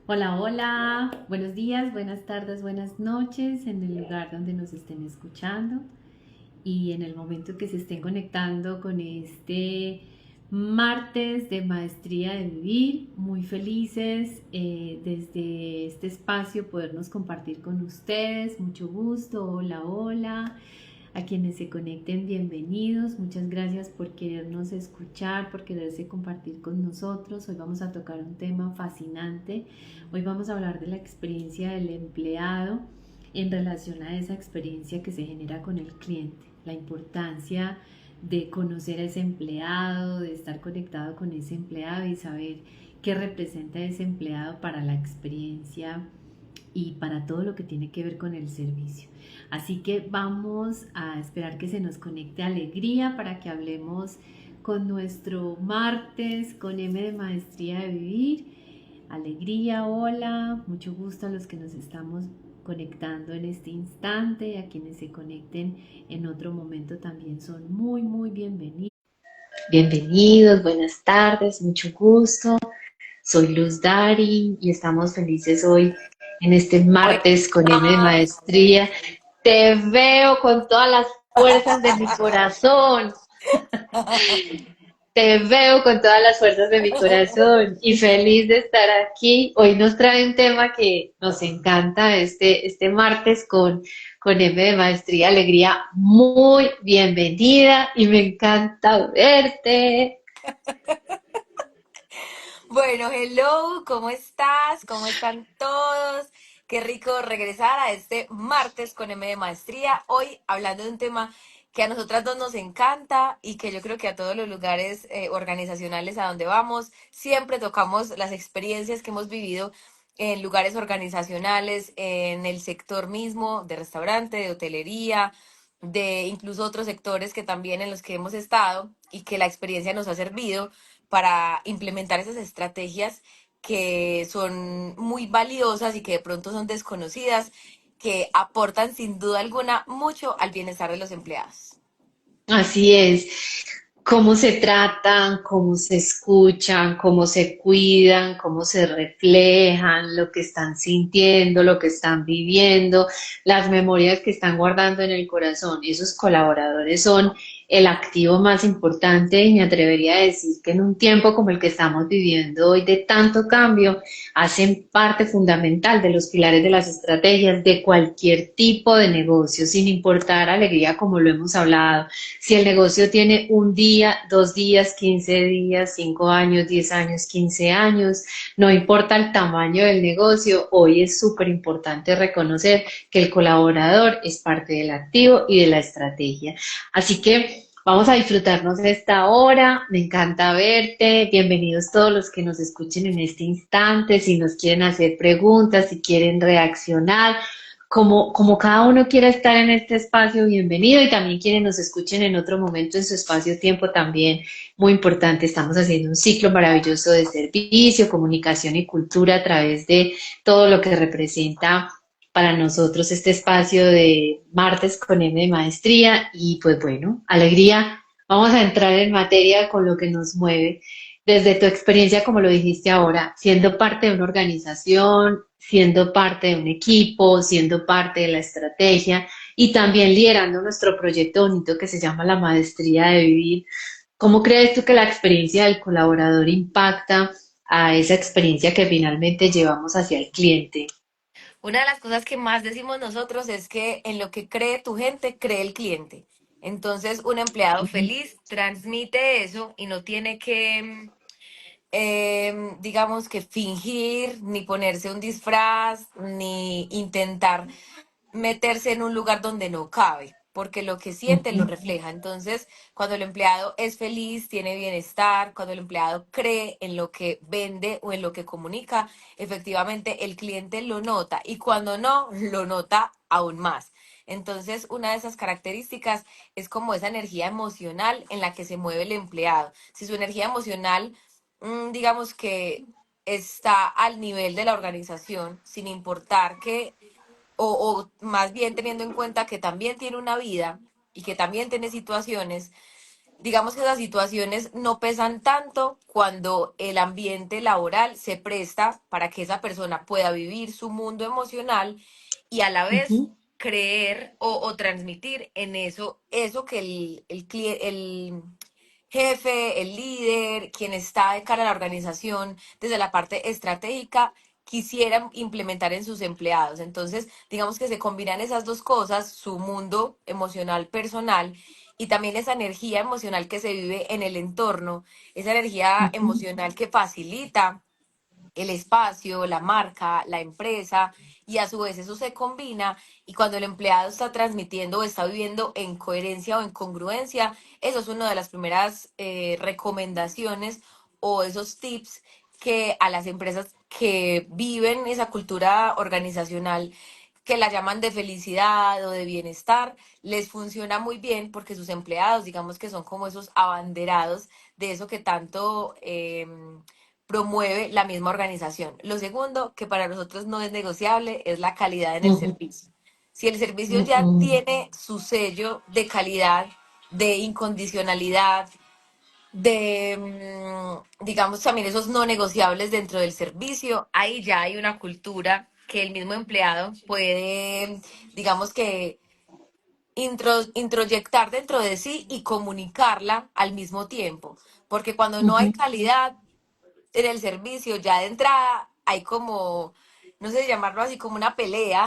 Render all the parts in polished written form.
Hola, hola, buenos días, buenas tardes, buenas noches en el lugar donde nos estén escuchando y en el momento que se estén conectando con este martes de Maestría de Vivir. Muy felices desde este espacio podernos compartir con ustedes. Mucho gusto, hola, hola. A quienes se conecten, bienvenidos. Muchas gracias por querernos escuchar, por quererse compartir con nosotros. Hoy vamos a tocar un tema fascinante. Hoy vamos a hablar de la experiencia del empleado en relación a esa experiencia que se genera con el cliente. La importancia de conocer a ese empleado, de estar conectado con ese empleado y saber qué representa ese empleado para la experiencia y para todo lo que tiene que ver con el servicio. Así que vamos a esperar que se nos conecte Alegría para que hablemos con nuestro martes con M de Maestría de Vivir. Alegría, hola, mucho gusto a los que nos estamos conectando en este instante, a quienes se conecten en otro momento también son muy, muy bienvenidos. Bienvenidos, buenas tardes, mucho gusto. Soy Luz Dari y estamos felices hoy en este martes con M de Hola. Maestría. Te veo con todas las fuerzas de mi corazón. Te veo con todas las fuerzas de mi corazón y feliz de estar aquí. Hoy nos trae un tema que nos encanta este martes con M de Maestría Alegría. Muy bienvenida y me encanta verte. Bueno, hello, ¿cómo estás? ¿Cómo están todos? Qué rico regresar a este martes con M de Maestría. Hoy hablando de un tema que a nosotras dos nos encanta y que yo creo que a todos los lugares organizacionales a donde vamos, siempre tocamos las experiencias que hemos vivido en lugares organizacionales, en el sector mismo, de restaurante, de hotelería, de incluso otros sectores que también en los que hemos estado y que la experiencia nos ha servido para implementar esas estrategias que son muy valiosas y que de pronto son desconocidas, que aportan sin duda alguna mucho al bienestar de los empleados. Así es. Cómo se tratan, cómo se escuchan, cómo se cuidan, cómo se reflejan, lo que están sintiendo, lo que están viviendo, las memorias que están guardando en el corazón. Esos colaboradores son el activo más importante y me atrevería a decir que en un tiempo como el que estamos viviendo hoy de tanto cambio, hacen parte fundamental de los pilares de las estrategias de cualquier tipo de negocio, sin importar alegría como lo hemos hablado. Si el negocio tiene un día, 2 días, 15 días, 5 años, 10 años, 15 años, no importa el tamaño del negocio, hoy es súper importante reconocer que el colaborador es parte del activo y de la estrategia. Así que vamos a disfrutarnos de esta hora, me encanta verte, bienvenidos todos los que nos escuchen en este instante, si nos quieren hacer preguntas, si quieren reaccionar como cada uno quiera estar en este espacio, bienvenido y también quienes nos escuchen en otro momento en su espacio-tiempo también, muy importante, estamos haciendo un ciclo maravilloso de servicio, comunicación y cultura a través de todo lo que representa para nosotros este espacio de martes con M de Maestría y pues bueno, alegría, vamos a entrar en materia con lo que nos mueve desde tu experiencia, como lo dijiste ahora, siendo parte de una organización, siendo parte de un equipo, siendo parte de la estrategia y también liderando nuestro proyecto bonito que se llama la Maestría de Vivir. ¿Cómo crees tú que la experiencia del colaborador impacta a esa experiencia que finalmente llevamos hacia el cliente? Una de las cosas que más decimos nosotros es que en lo que cree tu gente, cree el cliente. Entonces, un empleado feliz transmite eso y no tiene que digamos que fingir, ni ponerse un disfraz, ni intentar meterse en un lugar donde no cabe, porque lo que siente lo Ujú. refleja. Entonces, cuando el empleado es feliz, tiene bienestar, cuando el empleado cree en lo que vende o en lo que comunica, efectivamente el cliente lo nota y cuando no, lo nota aún más. Entonces, una de esas características es como esa energía emocional en la que se mueve el empleado. Si su energía emocional, digamos que está al nivel de la organización, sin importar que o más bien teniendo en cuenta que también tiene una vida y que también tiene situaciones, digamos que esas situaciones no pesan tanto cuando el ambiente laboral se presta para que esa persona pueda vivir su mundo emocional y a la vez Ujú, creer o transmitir en eso que el jefe, el líder, quien está de cara a la organización desde la parte estratégica, quisieran implementar en sus empleados. Entonces, digamos que se combinan esas dos cosas, su mundo emocional personal y también esa energía emocional que se vive en el entorno, esa energía ujú, emocional que facilita el espacio, la marca, la empresa, y a su vez eso se combina y cuando el empleado está transmitiendo o está viviendo en coherencia o en congruencia, eso es una de las primeras recomendaciones o esos tips que a las empresas que viven esa cultura organizacional que la llaman de felicidad o de bienestar, les funciona muy bien porque sus empleados, digamos que son como esos abanderados de eso que tanto promueve la misma organización. Lo segundo, que para nosotros no es negociable, es la calidad en el ujú, servicio. Si el servicio ya ujú, tiene su sello de calidad, de incondicionalidad, de, digamos, también esos no negociables dentro del servicio, ahí ya hay una cultura que el mismo empleado puede, digamos que, introyectar dentro de sí y comunicarla al mismo tiempo. Porque cuando no hay ujú. calidad, en el servicio, ya de entrada hay como, no sé llamarlo así, como una pelea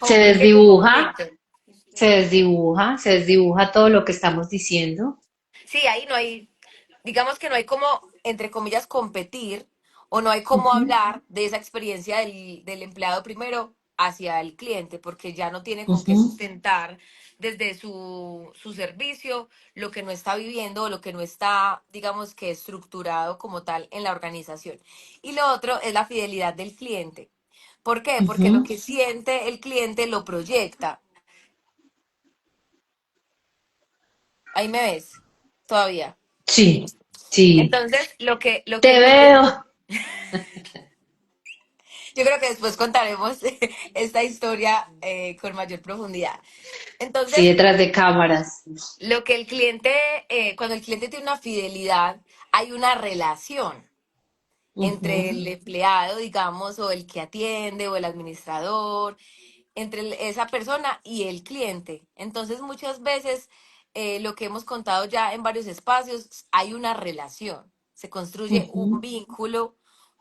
o Se un pequeño desdibuja, conflicto. se desdibuja todo lo que estamos diciendo. Sí, ahí no hay, digamos que no hay como, entre comillas, competir o no hay como Ujú, hablar de esa experiencia del empleado primero hacia el cliente, porque ya no tiene con qué ujú, sustentar desde su servicio lo que no está viviendo o lo que no está, digamos que estructurado como tal en la organización. Y lo otro es la fidelidad del cliente. ¿Por qué? Porque lo ujú. que siente el cliente lo proyecta. Ahí me ves, todavía. Sí, sí, Entonces, lo que te el cliente, veo. yo creo que después contaremos esta historia con mayor profundidad. Sí, Entonces, detrás de cámaras. lo que el cliente, cuando el cliente tiene una fidelidad, hay una relación entre Ujú, el empleado, digamos, o el que atiende, o el administrador, entre esa persona y el cliente. Entonces, muchas veces, lo que hemos contado ya en varios espacios, hay una relación, se construye un ujú, vínculo,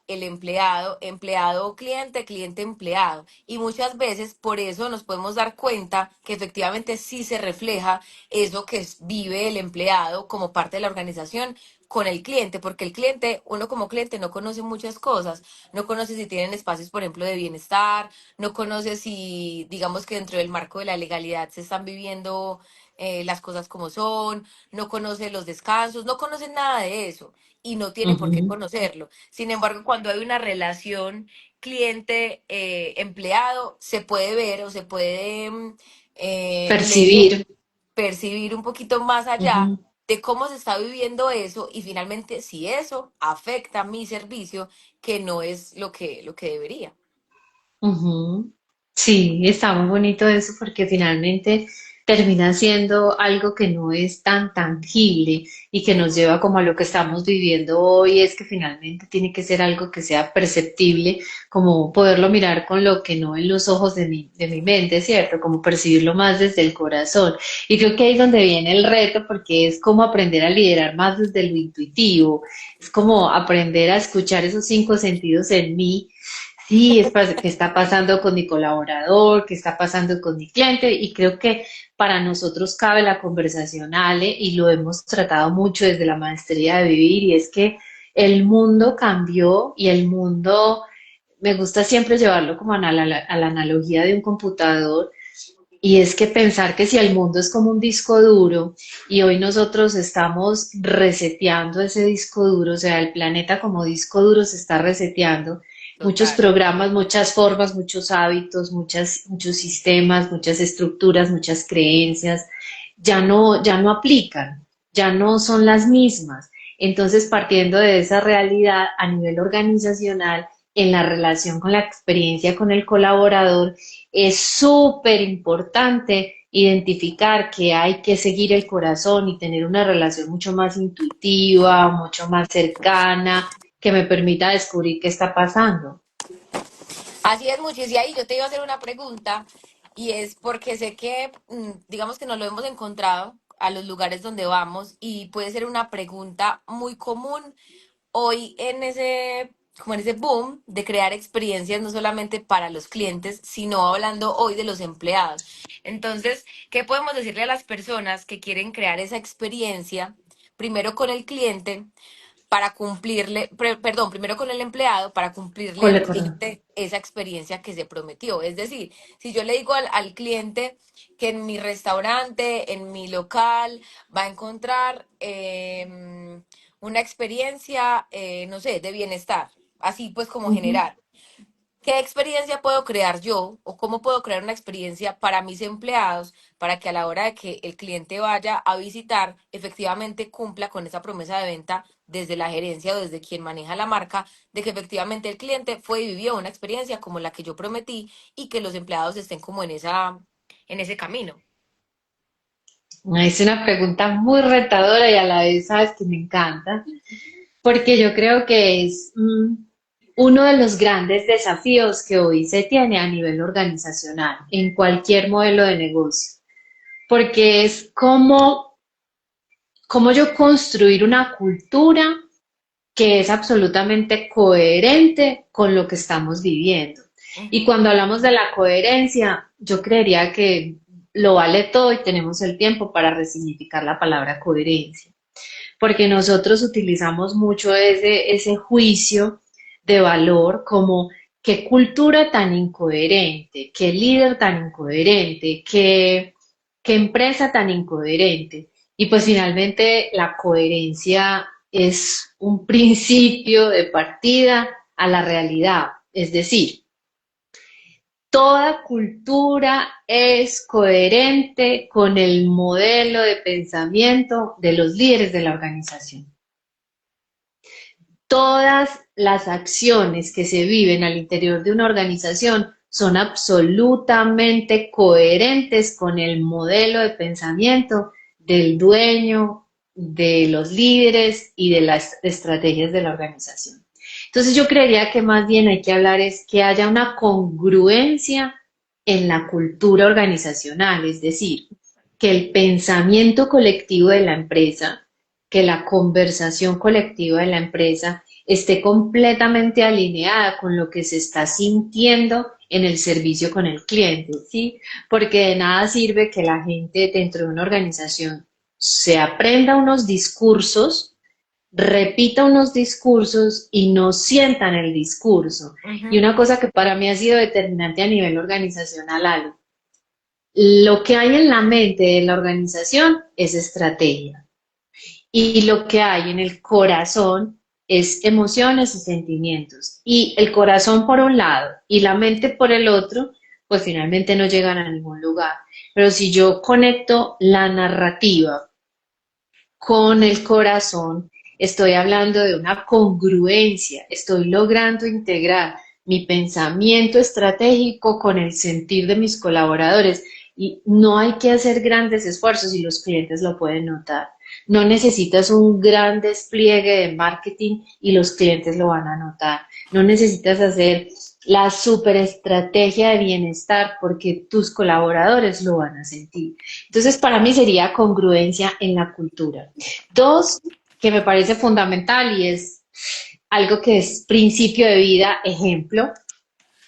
el empleado, empleado, cliente, cliente, empleado. Y muchas veces por eso nos podemos dar cuenta que efectivamente sí se refleja eso que vive el empleado como parte de la organización con el cliente, porque el cliente, uno como cliente no conoce muchas cosas, no conoce si tienen espacios, por ejemplo, de bienestar, no conoce si, digamos que dentro del marco de la legalidad se están viviendo las cosas como son, no conoce los descansos, no conoce nada de eso y no tiene por qué ujú. conocerlo. Sin embargo, cuando hay una relación cliente-empleado, se puede ver o se puede leer, Percibir. percibir un poquito más allá Ujú. de cómo se está viviendo eso y finalmente si eso afecta mi servicio, que no es lo que debería. Ujú. Sí, está muy bonito eso porque finalmente termina siendo algo que no es tan tangible y que nos lleva como a lo que estamos viviendo hoy, es que finalmente tiene que ser algo que sea perceptible, como poderlo mirar con lo que no en los ojos de mi mente, ¿cierto? Como percibirlo más desde el corazón. Y creo que ahí es donde viene el reto porque es como aprender a liderar más desde lo intuitivo, es como aprender a escuchar esos cinco sentidos en mí. Sí, qué está pasando con mi colaborador, qué está pasando con mi cliente y creo que para nosotros cabe la conversación, Ale, y lo hemos tratado mucho desde la maestría de vivir y es que el mundo cambió y el mundo, me gusta siempre llevarlo como a la analogía de un computador y es que pensar que si el mundo es como un disco duro y hoy nosotros estamos reseteando ese disco duro, o sea, el planeta como disco duro se está reseteando, muchos Total. programas, muchas formas, muchos hábitos, muchos sistemas, muchas estructuras, muchas creencias, ya no aplican, ya no son las mismas. Entonces, partiendo de esa realidad a nivel organizacional, en la relación con la experiencia con el colaborador, es súper importante identificar que hay que seguir el corazón y tener una relación mucho más intuitiva, mucho más cercana, que me permita descubrir qué está pasando. Así es, Muchis, y ahí yo te iba a hacer una pregunta, y es porque sé que, digamos que nos lo hemos encontrado a los lugares donde vamos, y puede ser una pregunta muy común hoy en ese, como en ese boom de crear experiencias no solamente para los clientes, sino hablando hoy de los empleados. Entonces, ¿qué podemos decirle a las personas que quieren crear esa experiencia, primero con el cliente, para cumplirle, perdón, primero con el empleado para cumplirle al Correcto. cliente esa experiencia que se prometió? Es decir, si yo le digo al cliente que en mi restaurante, en mi local, va a encontrar una experiencia, no sé, de bienestar, así pues como Ujú. general. ¿Qué experiencia puedo crear yo o cómo puedo crear una experiencia para mis empleados para que a la hora de que el cliente vaya a visitar, efectivamente cumpla con esa promesa de venta desde la gerencia o desde quien maneja la marca, de que efectivamente el cliente fue y vivió una experiencia como la que yo prometí y que los empleados estén como en ese camino? Es una pregunta muy retadora y a la vez sabes que me encanta, porque yo creo que es uno de los grandes desafíos que hoy se tiene a nivel organizacional en cualquier modelo de negocio, porque es cómo yo construir una cultura que es absolutamente coherente con lo que estamos viviendo. Y Ujú. cuando hablamos de la coherencia, yo creería que lo vale todo y tenemos el tiempo para resignificar la palabra coherencia, porque nosotros utilizamos mucho ese juicio de valor como qué cultura tan incoherente, qué líder tan incoherente, qué empresa tan incoherente. Y pues finalmente la coherencia es un principio de partida a la realidad. Es decir, toda cultura es coherente con el modelo de pensamiento de los líderes de la organización. Todas las acciones que se viven al interior de una organización son absolutamente coherentes con el modelo de pensamiento del dueño, de los líderes y de las estrategias de la organización. Entonces yo creería que más bien hay que hablar es que haya una congruencia en la cultura organizacional, es decir, que el pensamiento colectivo de la empresa, que la conversación colectiva de la empresa esté completamente alineada con lo que se está sintiendo en el servicio con el cliente, ¿sí? Porque de nada sirve que la gente dentro de una organización se aprenda unos discursos, repita unos discursos y no sientan el discurso. Y Ujú. una cosa que para mí ha sido determinante a nivel organizacional, algo, lo que hay en la mente de la organización es estrategia. Y lo que hay en el corazón es emociones y sentimientos. Y el corazón por un lado y la mente por el otro, pues finalmente no llegan a ningún lugar. Pero si yo conecto la narrativa con el corazón, estoy hablando de una congruencia, estoy logrando integrar mi pensamiento estratégico con el sentir de mis colaboradores y no hay que hacer grandes esfuerzos y los clientes lo pueden notar. No necesitas un gran despliegue de marketing y los clientes lo van a notar. No necesitas hacer la superestrategia de bienestar porque tus colaboradores lo van a sentir. Entonces, para mí sería congruencia en la cultura. Dos, que me parece fundamental y es algo que es principio de vida, ejemplo.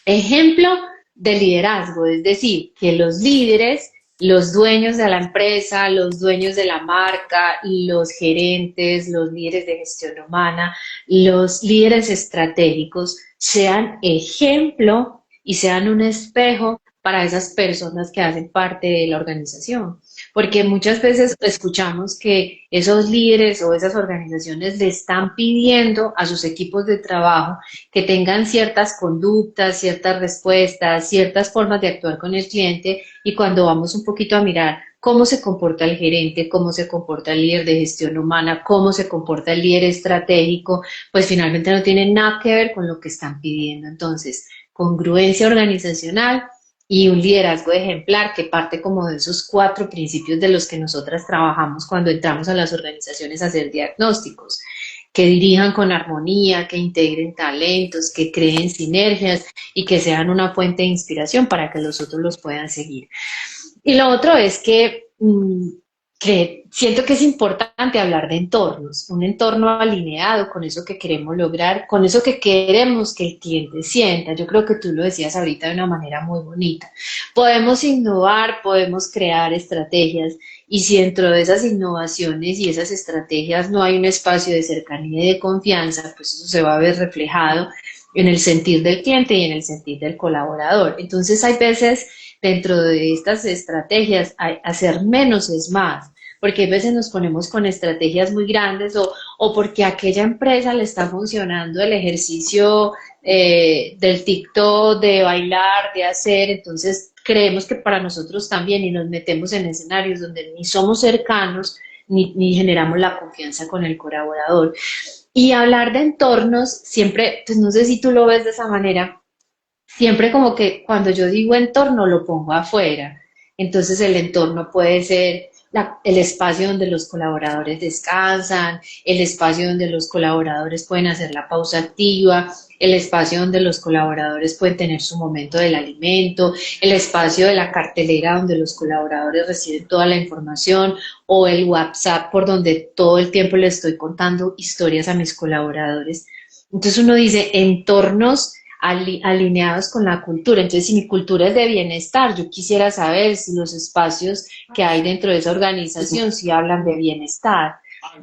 Ejemplo de liderazgo, es decir, que los líderes, los dueños de la empresa, los dueños de la marca, los gerentes, los líderes de gestión humana, los líderes estratégicos sean ejemplo y sean un espejo para esas personas que hacen parte de la organización. Porque muchas veces escuchamos que esos líderes o esas organizaciones le están pidiendo a sus equipos de trabajo que tengan ciertas conductas, ciertas respuestas, ciertas formas de actuar con el cliente y cuando vamos un poquito a mirar cómo se comporta el gerente, cómo se comporta el líder de gestión humana, cómo se comporta el líder estratégico, pues finalmente no tiene nada que ver con lo que están pidiendo. Entonces, congruencia organizacional y un liderazgo ejemplar que parte como de esos cuatro principios de los que nosotras trabajamos cuando entramos a las organizaciones a hacer diagnósticos, que dirijan con armonía, que integren talentos, que creen sinergias y que sean una fuente de inspiración para que los otros los puedan seguir. Y lo otro es que siento que es importante hablar de entornos, un entorno alineado con eso que queremos lograr, con eso que queremos que el cliente sienta. Yo creo que tú lo decías ahorita de una manera muy bonita. Podemos innovar, podemos crear estrategias y si dentro de esas innovaciones y esas estrategias no hay un espacio de cercanía y de confianza, pues eso se va a ver reflejado en el sentir del cliente y en el sentir del colaborador. Entonces hay veces dentro de estas estrategias hacer menos es más, porque a veces nos ponemos con estrategias muy grandes o porque a aquella empresa le está funcionando el ejercicio del TikTok, de bailar, de hacer, entonces creemos que para nosotros también y nos metemos en escenarios donde ni somos cercanos ni generamos la confianza con el colaborador. Y hablar de entornos, siempre, pues no sé si tú lo ves de esa manera, siempre como que cuando yo digo entorno lo pongo afuera. Entonces el entorno puede ser el espacio donde los colaboradores descansan, el espacio donde los colaboradores pueden hacer la pausa activa, el espacio donde los colaboradores pueden tener su momento del alimento, el espacio de la cartelera donde los colaboradores reciben toda la información o el WhatsApp por donde todo el tiempo le estoy contando historias a mis colaboradores. Entonces uno dice entornos alineados con la cultura. Entonces, si mi cultura es de bienestar, yo quisiera saber si los espacios que hay dentro de esa organización si hablan de bienestar.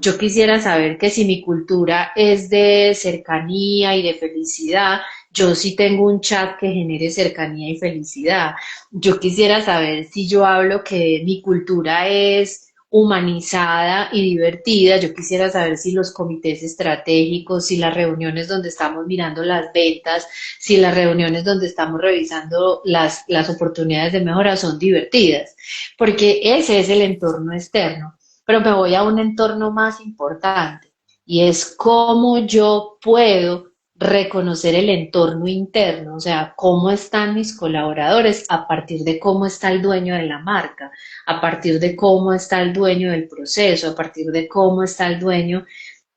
Yo quisiera saber que si mi cultura es de cercanía y de felicidad, yo sí tengo un chat que genere cercanía y felicidad. Yo quisiera saber si yo hablo que mi cultura es humanizada y divertida. Yo quisiera saber si los comités estratégicos, si las reuniones donde estamos mirando las ventas, si las reuniones donde estamos revisando las oportunidades de mejora son divertidas, porque ese es el entorno externo. Pero me voy a un entorno más importante y es cómo yo puedo reconocer el entorno interno, o sea, cómo están mis colaboradores a partir de cómo está el dueño de la marca, a partir de cómo está el dueño del proceso, a partir de cómo está el dueño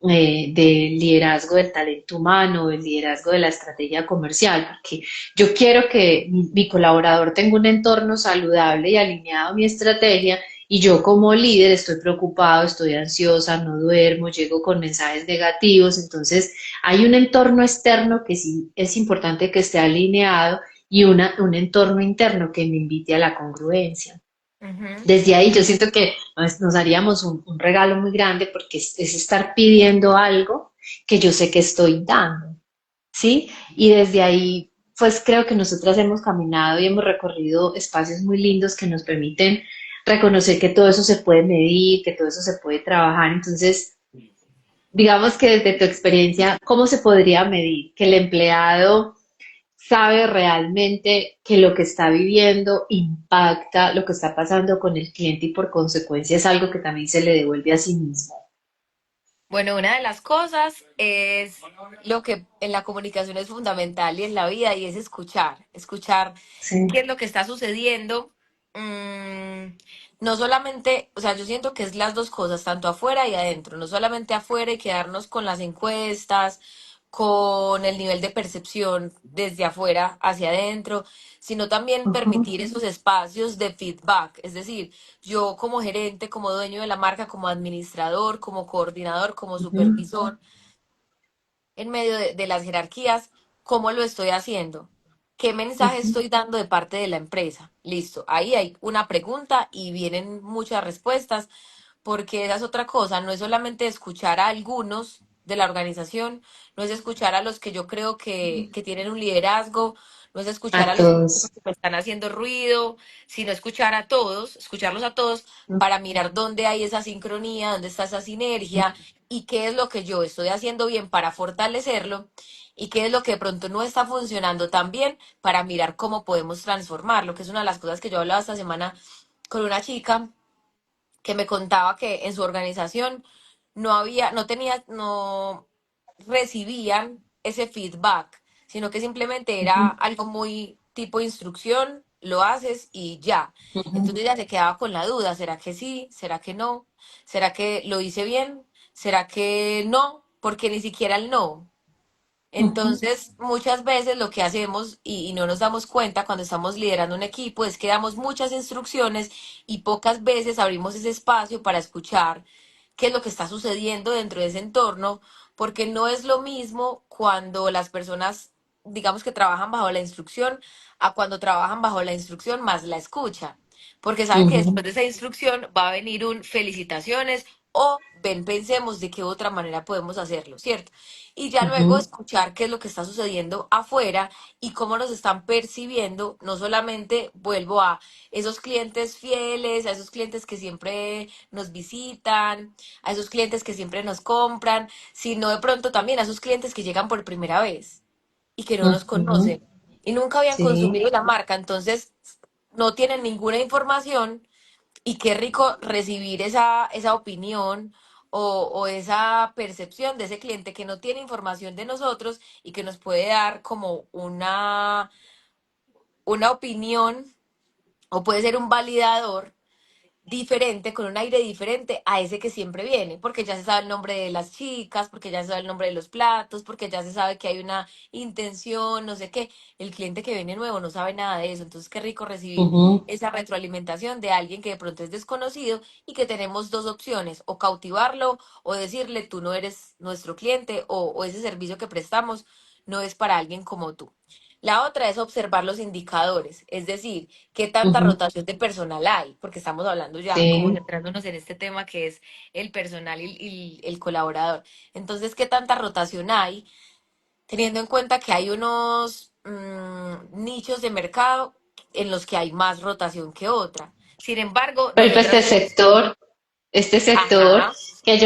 del liderazgo del talento humano, del liderazgo de la estrategia comercial, porque yo quiero que mi colaborador tenga un entorno saludable y alineado a mi estrategia y yo como líder estoy preocupado, estoy ansiosa, no duermo, llego con mensajes negativos, entonces hay un entorno externo que sí es importante que esté alineado y un entorno interno que me invite a la congruencia. Ujú. Desde ahí yo siento que nos haríamos un regalo muy grande porque es estar pidiendo algo que yo sé que estoy dando, ¿sí? Y desde ahí, pues creo que nosotras hemos caminado y hemos recorrido espacios muy lindos que nos permiten reconocer que todo eso se puede medir, que todo eso se puede trabajar. Entonces, digamos que desde tu experiencia, ¿cómo se podría medir que el empleado sabe realmente que lo que está viviendo impacta lo que está pasando con el cliente y por consecuencia es algo que también se le devuelve a sí mismo? Bueno, una de las cosas es lo que en la comunicación es fundamental y en la vida y es escuchar, escuchar qué Sí. es lo que está sucediendo. No solamente, o sea, yo siento que es las dos cosas, tanto afuera y adentro, no solamente afuera y quedarnos con las encuestas, con el nivel de percepción desde afuera hacia adentro, sino también Ujú, permitir esos espacios de feedback, es decir, yo como gerente, como dueño de la marca, como administrador, como coordinador, como ujú, supervisor, en medio de las jerarquías, ¿cómo lo estoy haciendo? ¿Qué mensaje ujú, estoy dando de parte de la empresa? Listo, ahí hay una pregunta y vienen muchas respuestas, porque esa es otra cosa, no es solamente escuchar a algunos de la organización, no es escuchar a los que yo creo que tienen un liderazgo, no es escuchar a a los que todos. me están haciendo ruido, sino escuchar a todos, escucharlos a todos para mirar dónde hay esa sincronía, dónde está esa sinergia y qué es lo que yo estoy haciendo bien para fortalecerlo y qué es lo que de pronto no está funcionando tan bien para mirar cómo podemos transformarlo, que es una de las cosas que yo hablaba esta semana con una chica que me contaba que en su organización no recibían ese feedback, sino que simplemente era Ujú, algo muy tipo instrucción lo haces y ya. ujú, Entonces ya se quedaba con la duda, ¿será que sí? ¿Será que no? ¿Será que lo hice bien? ¿Será que no? Porque ni siquiera el no. ujú, Entonces, muchas veces lo que hacemos y no nos damos cuenta cuando estamos liderando un equipo es que damos muchas instrucciones y pocas veces abrimos ese espacio para escuchar qué es lo que está sucediendo dentro de ese entorno, porque no es lo mismo cuando las personas, digamos que trabajan bajo la instrucción, a cuando trabajan bajo la instrucción más la escucha, porque saben que después ujú, de esa instrucción va a venir un felicitaciones o ven, pensemos de qué otra manera podemos hacerlo, ¿cierto? Y ya luego ujú, escuchar qué es lo que está sucediendo afuera y cómo nos están percibiendo, no solamente vuelvo a esos clientes fieles, a esos clientes que siempre nos visitan, a esos clientes que siempre nos compran, sino de pronto también a esos clientes que llegan por primera vez y que no nos ujú. conocen y nunca habían Sí, consumido la marca, entonces no tienen ninguna información y qué rico recibir esa opinión o esa percepción de ese cliente que no tiene información de nosotros y que nos puede dar como una opinión o puede ser un validador diferente, con un aire diferente a ese que siempre viene, porque ya se sabe el nombre de las chicas, porque ya se sabe el nombre de los platos, porque ya se sabe que hay una intención, no sé qué. El cliente que viene nuevo no sabe nada de eso, entonces qué rico recibir ujú, esa retroalimentación de alguien que de pronto es desconocido y que tenemos dos opciones, o cautivarlo o decirle tú no eres nuestro cliente o ese servicio que prestamos no es para alguien como tú. La otra es observar los indicadores, es decir, qué tanta ujú. rotación de personal hay, porque estamos hablando ya como Sí, centrándonos en este tema que es el personal y el colaborador. Entonces, qué tanta rotación hay, teniendo en cuenta que hay unos nichos de mercado en los que hay más rotación que otra. Sin embargo, pero nosotras hemos... este sector Ajá. que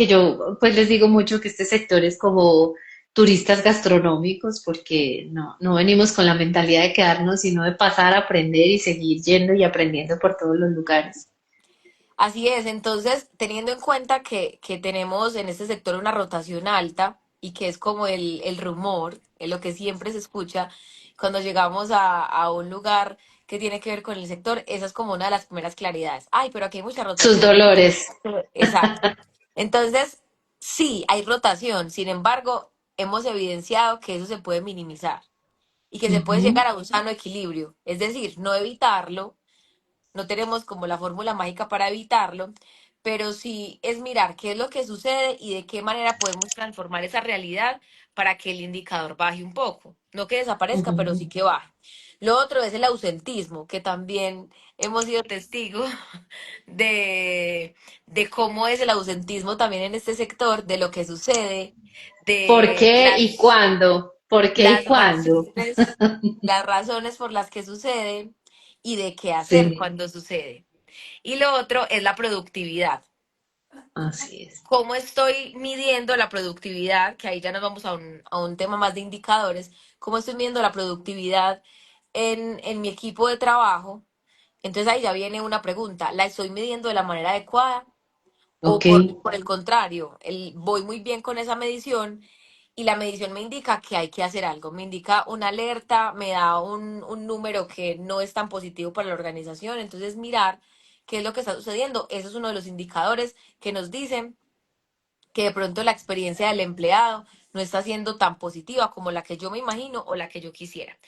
yo pues les digo mucho que este sector es como turistas gastronómicos porque no venimos con la mentalidad de quedarnos, sino de pasar a aprender y seguir yendo y aprendiendo por todos los lugares. Así es, entonces, teniendo en cuenta que tenemos en este sector una rotación alta y que es como el rumor, lo que siempre se escucha cuando llegamos a un lugar que tiene que ver con el sector, esa es como una de las primeras claridades. Ay, pero aquí hay mucha Sus rotación. dolores. Exacto. Entonces, sí, hay rotación, sin embargo, hemos evidenciado que eso se puede minimizar y que se puede Ujú, llegar a un sano equilibrio, es decir, no evitarlo, no tenemos como la fórmula mágica para evitarlo, pero sí es mirar qué es lo que sucede y de qué manera podemos transformar esa realidad para que el indicador baje un poco. No que desaparezca, pero ujú. sí que baje. Lo otro es el ausentismo, que también hemos sido testigos de cómo es el ausentismo también en este sector, de lo que sucede, ¿Por de qué y cuándo? ¿Por qué y las cuándo? razones, las razones por las que sucede y de qué hacer Sí, cuando sucede. Y lo otro es la productividad. así es. ¿Cómo estoy midiendo la productividad? Que ahí ya nos vamos a un tema más de indicadores. ¿Cómo estoy midiendo la productividad en mi equipo de trabajo? Entonces ahí ya viene una pregunta. ¿La estoy midiendo de la manera adecuada? O Ok. por el contrario, voy muy bien con esa medición y la medición me indica que hay que hacer algo, me indica una alerta, me da un número que no es tan positivo para la organización, entonces mirar qué es lo que está sucediendo, eso es uno de los indicadores que nos dicen que de pronto la experiencia del empleado no está siendo tan positiva como la que yo me imagino o la que yo quisiera.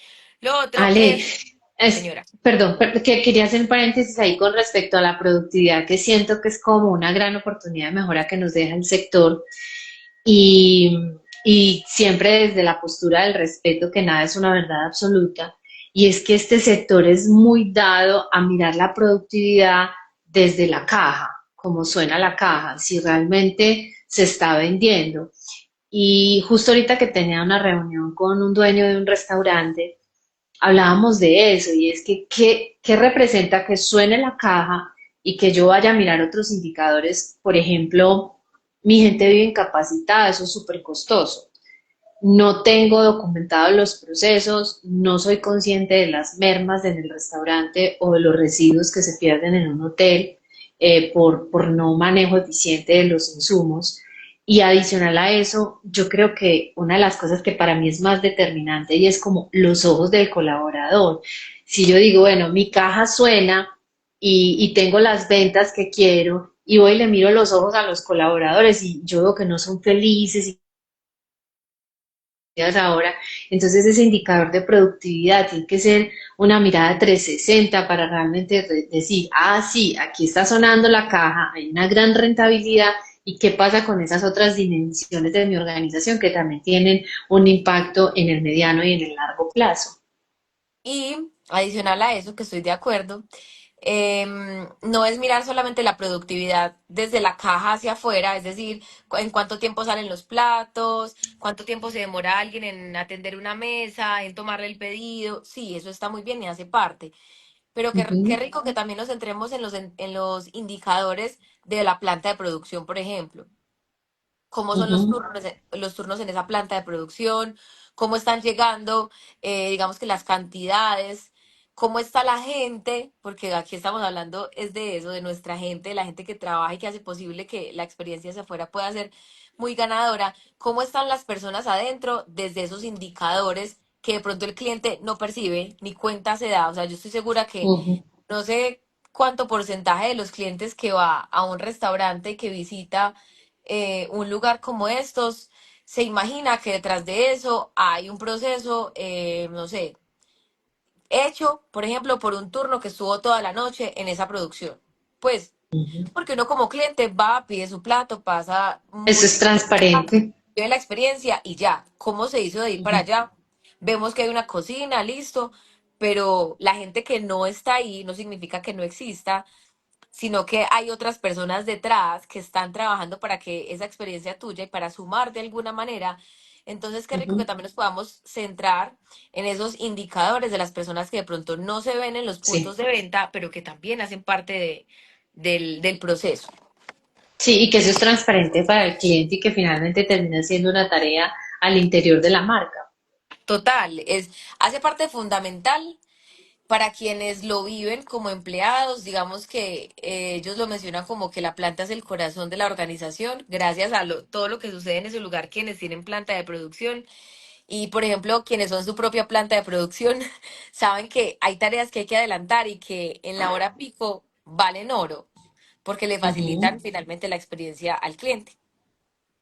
Lo otro Ale, es, señora, perdón, que quería hacer un paréntesis ahí con respecto a la productividad, que siento que es como una gran oportunidad de mejora que nos deja el sector y, y siempre desde la postura del respeto, que nada es una verdad absoluta, y es que este sector es muy dado a mirar la productividad desde la caja, como suena la caja, si realmente se está vendiendo. Y justo ahorita que tenía una reunión con un dueño de un restaurante, hablábamos de eso y es que qué representa que suene la caja y que yo vaya a mirar otros indicadores. Por ejemplo, mi gente vive incapacitada, eso es súper costoso. No tengo documentados los procesos, no soy consciente de las mermas en el restaurante o de los residuos que se pierden en un hotel por no manejo eficiente de los insumos. Y adicional a eso, yo creo que una de las cosas que para mí es más determinante y es como los ojos del colaborador. Si yo digo, bueno, mi caja suena y tengo las ventas que quiero y voy y le miro los ojos a los colaboradores y yo veo que no son felices y ahora, entonces ese indicador de productividad tiene que ser una mirada 360 para realmente decir, ah, sí, aquí está sonando la caja, hay una gran rentabilidad y qué pasa con esas otras dimensiones de mi organización que también tienen un impacto en el mediano y en el largo plazo. Y adicional a eso, que estoy de acuerdo, no es mirar solamente la productividad desde la caja hacia afuera, es decir, en cuánto tiempo salen los platos, cuánto tiempo se demora alguien en atender una mesa, en tomarle el pedido. Sí, eso está muy bien y hace parte. Pero qué Ujú, rico que también nos centremos en los indicadores de la planta de producción, por ejemplo, cómo son ujú, los turnos en esa planta de producción, cómo están llegando, digamos que las cantidades, cómo está la gente, porque aquí estamos hablando es de eso, de nuestra gente, de la gente que trabaja y que hace posible que la experiencia hacia afuera pueda ser muy ganadora, cómo están las personas adentro desde esos indicadores que de pronto el cliente no percibe ni cuenta se da. O sea, yo estoy segura que ujú, no sé cuánto porcentaje de los clientes que va a un restaurante que visita un lugar como estos se imagina que detrás de eso hay un proceso, no sé, hecho, por ejemplo, por un turno que estuvo toda la noche en esa producción. Pues, ujú. porque uno como cliente va, pide su plato, pasa Eso es múltiples ratos, transparente. vive la experiencia y ya. ¿Cómo se hizo de ir para Ujú, allá? Vemos que hay una cocina, listo, pero la gente que no está ahí no significa que no exista, sino que hay otras personas detrás que están trabajando para que esa experiencia tuya y para sumar de alguna manera. Entonces, qué rico que ujú. también nos podamos centrar en esos indicadores de las personas que de pronto no se ven en los puntos Sí, de venta, pero que también hacen parte del proceso. sí, y que eso es transparente para el cliente y que finalmente termina siendo una tarea al interior de la marca. Total, hace parte fundamental para quienes lo viven como empleados. Digamos que ellos lo mencionan como que la planta es el corazón de la organización, gracias a todo lo que sucede en ese lugar, quienes tienen planta de producción y, por ejemplo, quienes son su propia planta de producción, saben que hay tareas que hay que adelantar y que en la hora pico valen oro, porque le facilitan Ujú. finalmente la experiencia al cliente.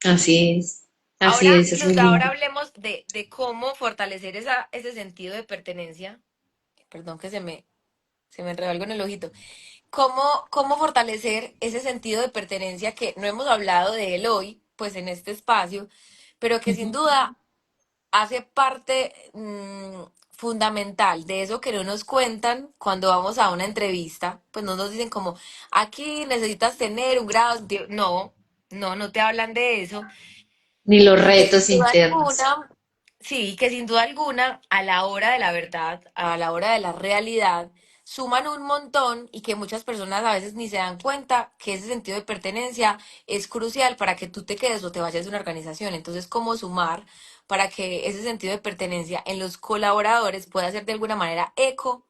Así es Luz, muy ahora lindo. hablemos de cómo fortalecer ese sentido de pertenencia. Perdón que se me enredó algo en el ojito. ¿Cómo fortalecer ese sentido de pertenencia que no hemos hablado de él hoy, pues en este espacio, pero que sin Ujú, duda hace parte fundamental de eso que no nos cuentan cuando vamos a una entrevista? Pues no nos dicen como, aquí necesitas tener un grado. No, no te hablan de eso. ni los Y que sin retos duda internos. alguna, sí, que sin duda alguna, a la hora de la verdad, a la hora de la realidad, suman un montón y que muchas personas a veces ni se dan cuenta que ese sentido de pertenencia es crucial para que tú te quedes o te vayas de una organización. Entonces, ¿cómo sumar para que ese sentido de pertenencia en los colaboradores pueda ser de alguna manera eco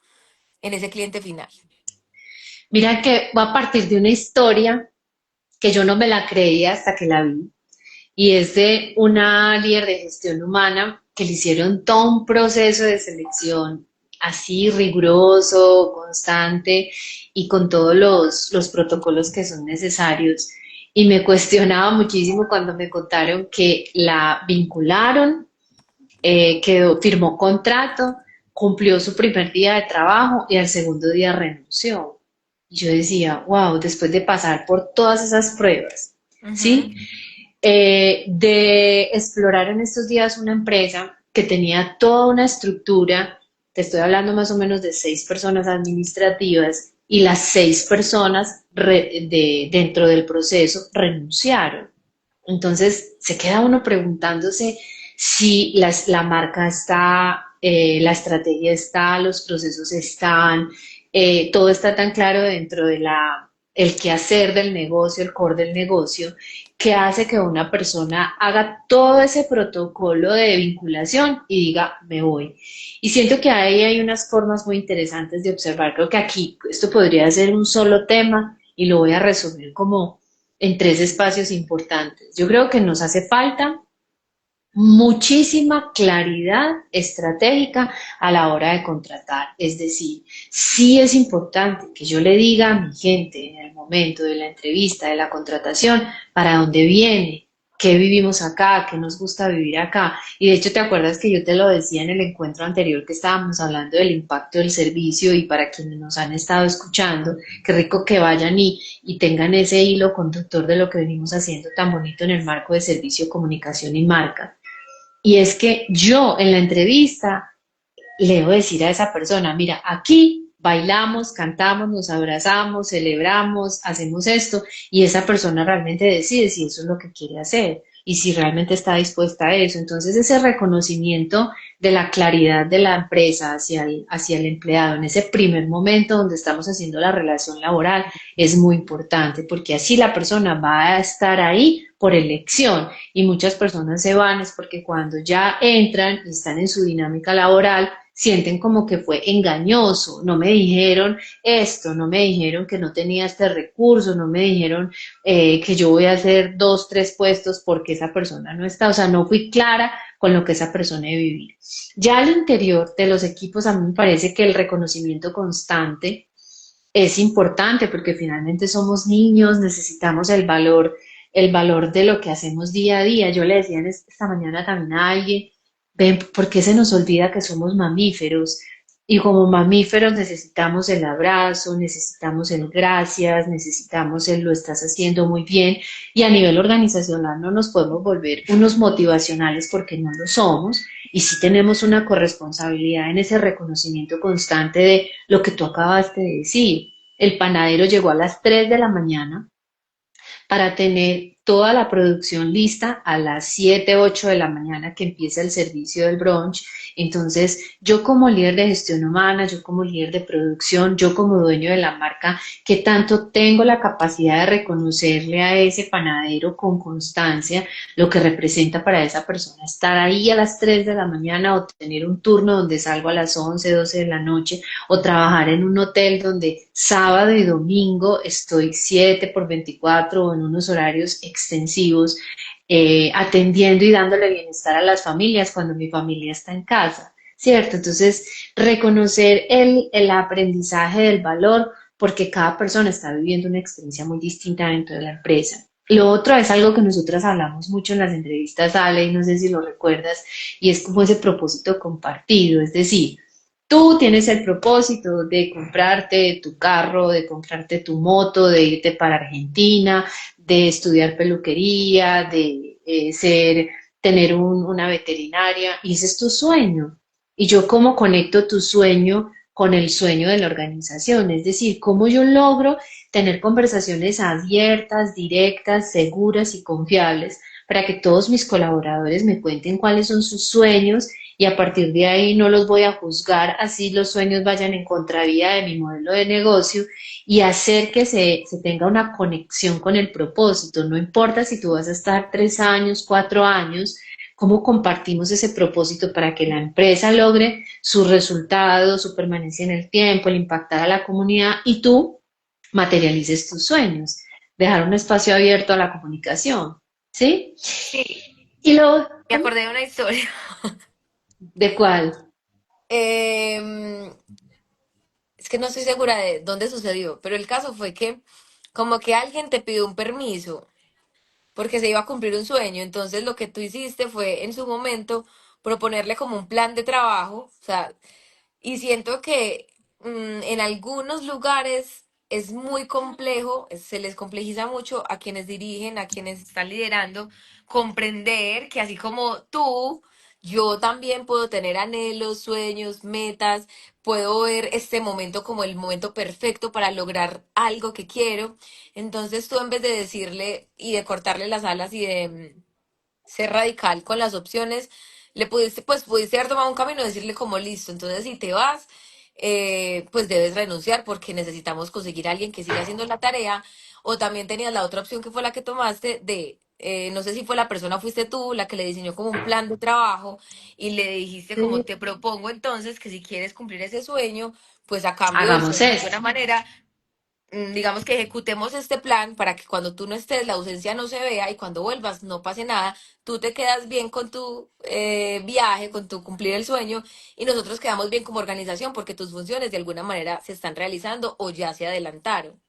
en ese cliente final? Mira que va a partir de una historia que yo no me la creía hasta que la vi, y es de una líder de gestión humana que le hicieron todo un proceso de selección así riguroso, constante y con todos los protocolos que son necesarios. Y me cuestionaba muchísimo cuando me contaron que la vincularon, firmó contrato, cumplió su primer día de trabajo y al segundo día renunció. Y yo decía, wow, después de pasar por todas esas pruebas, Ujú. ¿sí? De explorar en estos días una empresa que tenía toda una estructura, te estoy hablando más o menos de 6 personas administrativas y las 6 personas dentro del proceso renunciaron. Entonces se queda uno preguntándose si la marca está, la estrategia está, los procesos están, todo está tan claro dentro de el quehacer del negocio, el core del negocio, que hace que una persona haga todo ese protocolo de vinculación y diga, me voy. Y siento que ahí hay unas formas muy interesantes de observar. Creo que aquí esto podría ser un solo tema y lo voy a resumir como en tres espacios importantes. Yo creo que nos hace falta muchísima claridad estratégica a la hora de contratar. Es decir, sí es importante que yo le diga a mi gente en el momento de la entrevista, de la contratación, para dónde viene, qué vivimos acá, qué nos gusta vivir acá. Y de hecho, ¿te acuerdas que yo te lo decía en el encuentro anterior que estábamos hablando del impacto del servicio y para quienes nos han estado escuchando, qué rico que vayan y tengan ese hilo conductor de lo que venimos haciendo tan bonito en el marco de servicio, comunicación y marca? Y es que yo en la entrevista le debo decir a esa persona, mira, aquí bailamos, cantamos, nos abrazamos, celebramos, hacemos esto, y esa persona realmente decide si eso es lo que quiere hacer y si realmente está dispuesta a eso. Entonces, ese reconocimiento de la claridad de la empresa hacia el empleado en ese primer momento donde estamos haciendo la relación laboral es muy importante, porque así la persona va a estar ahí por elección y muchas personas se van es porque cuando ya entran y están en su dinámica laboral, sienten como que fue engañoso, no me dijeron esto, no me dijeron que no tenía este recurso, no me dijeron que yo voy a hacer dos, tres puestos porque esa persona no está, o sea, no fui clara con lo que esa persona debe vivir. Ya al interior de los equipos, a mí me parece que el reconocimiento constante es importante porque finalmente somos niños, necesitamos el valor de lo que hacemos día a día. Yo le decía esta mañana también a alguien, ven, ¿por qué se nos olvida que somos mamíferos? Y como mamíferos necesitamos el abrazo, necesitamos el gracias, necesitamos el lo estás haciendo muy bien. Y a nivel organizacional no nos podemos volver unos motivacionales porque no lo somos. Y sí tenemos una corresponsabilidad en ese reconocimiento constante de lo que tú acabaste de decir. El panadero llegó a las 3 de la mañana para tener toda la producción lista a las 7 8 de la mañana que empieza el servicio del brunch. Entonces, yo como líder de gestión humana, yo como líder de producción, yo como dueño de la marca, que tanto tengo la capacidad de reconocerle a ese panadero con constancia lo que representa para esa persona estar ahí a las 3 de la mañana o tener un turno donde salgo a las 11 12 de la noche o trabajar en un hotel donde sábado y domingo estoy 7 por 24 o en unos horarios extensivos, atendiendo y dándole bienestar a las familias cuando mi familia está en casa, ¿cierto? Entonces, reconocer el aprendizaje del valor porque cada persona está viviendo una experiencia muy distinta dentro de la empresa. Lo otro es algo que nosotras hablamos mucho en las entrevistas, Ale, y no sé si lo recuerdas, y es como ese propósito compartido, es decir, tú tienes el propósito de comprarte tu carro, de comprarte tu moto, de irte para Argentina, de estudiar peluquería, de tener una veterinaria, y ese es tu sueño. Y yo cómo conecto tu sueño con el sueño de la organización, es decir, cómo yo logro tener conversaciones abiertas, directas, seguras y confiables para que todos mis colaboradores me cuenten cuáles son sus sueños y a partir de ahí no los voy a juzgar, así los sueños vayan en contravía de mi modelo de negocio y hacer que se tenga una conexión con el propósito. No importa si tú vas a estar 3 años, 4 años, cómo compartimos ese propósito para que la empresa logre sus resultados, su permanencia en el tiempo, el impactar a la comunidad y tú materialices tus sueños. Dejar un espacio abierto a la comunicación, ¿sí? Sí, Y luego, me acordé de una historia. ¿de cuál? Em, es que no estoy segura de dónde sucedió, pero el caso fue que como que alguien te pidió un permiso porque se iba a cumplir un sueño, entonces lo que tú hiciste fue en su momento proponerle como un plan de trabajo, o sea, y siento que en algunos lugares es muy complejo, se les complejiza mucho a quienes dirigen, a quienes están liderando, comprender que así como tú, yo también puedo tener anhelos, sueños, metas, puedo ver este momento como el momento perfecto para lograr algo que quiero. Entonces tú en vez de decirle y de cortarle las alas y de ser radical con las opciones, le pudiste, pues pudiste haber tomado un camino y decirle como listo, entonces si te vas, pues debes renunciar porque necesitamos conseguir a alguien que siga haciendo la tarea, o también tenías la otra opción que fue la que tomaste de, no sé si fue la persona, fuiste tú, la que le diseñó como un plan de trabajo y le dijiste como Sí. te propongo entonces que si quieres cumplir ese sueño, pues a cambio de Hagamos ser de esto. alguna manera digamos que ejecutemos este plan para que cuando tú no estés, la ausencia no se vea y cuando vuelvas no pase nada, tú te quedas bien con tu viaje, con tu cumplir el sueño y nosotros quedamos bien como organización porque tus funciones de alguna manera se están realizando o ya se adelantaron.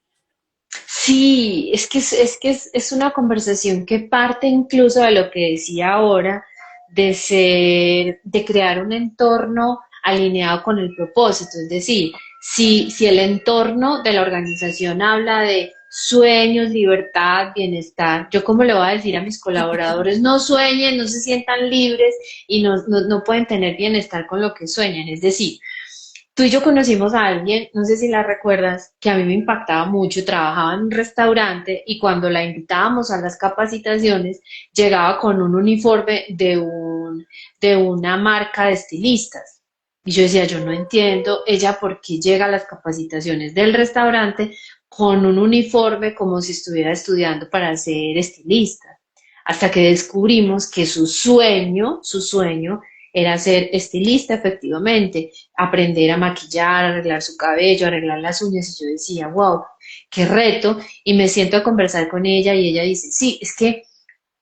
Sí, es una conversación que parte incluso de lo que decía ahora, de crear un entorno alineado con el propósito. Es decir, si el entorno de la organización habla de sueños, libertad, bienestar, yo como le voy a decir a mis colaboradores, no sueñen, no se sientan libres y no pueden tener bienestar con lo que sueñan. Es decir, tú y yo conocimos a alguien, no sé si la recuerdas, que a mí me impactaba mucho, trabajaba en un restaurante y cuando la invitábamos a las capacitaciones, llegaba con un uniforme de una marca de estilistas. Y yo decía, yo no entiendo ella por qué llega a las capacitaciones del restaurante con un uniforme como si estuviera estudiando para ser estilista. Hasta que descubrimos que su sueño era ser estilista efectivamente, aprender a maquillar, arreglar su cabello, arreglar las uñas, y yo decía, wow, qué reto, y me siento a conversar con ella y ella dice, sí, es que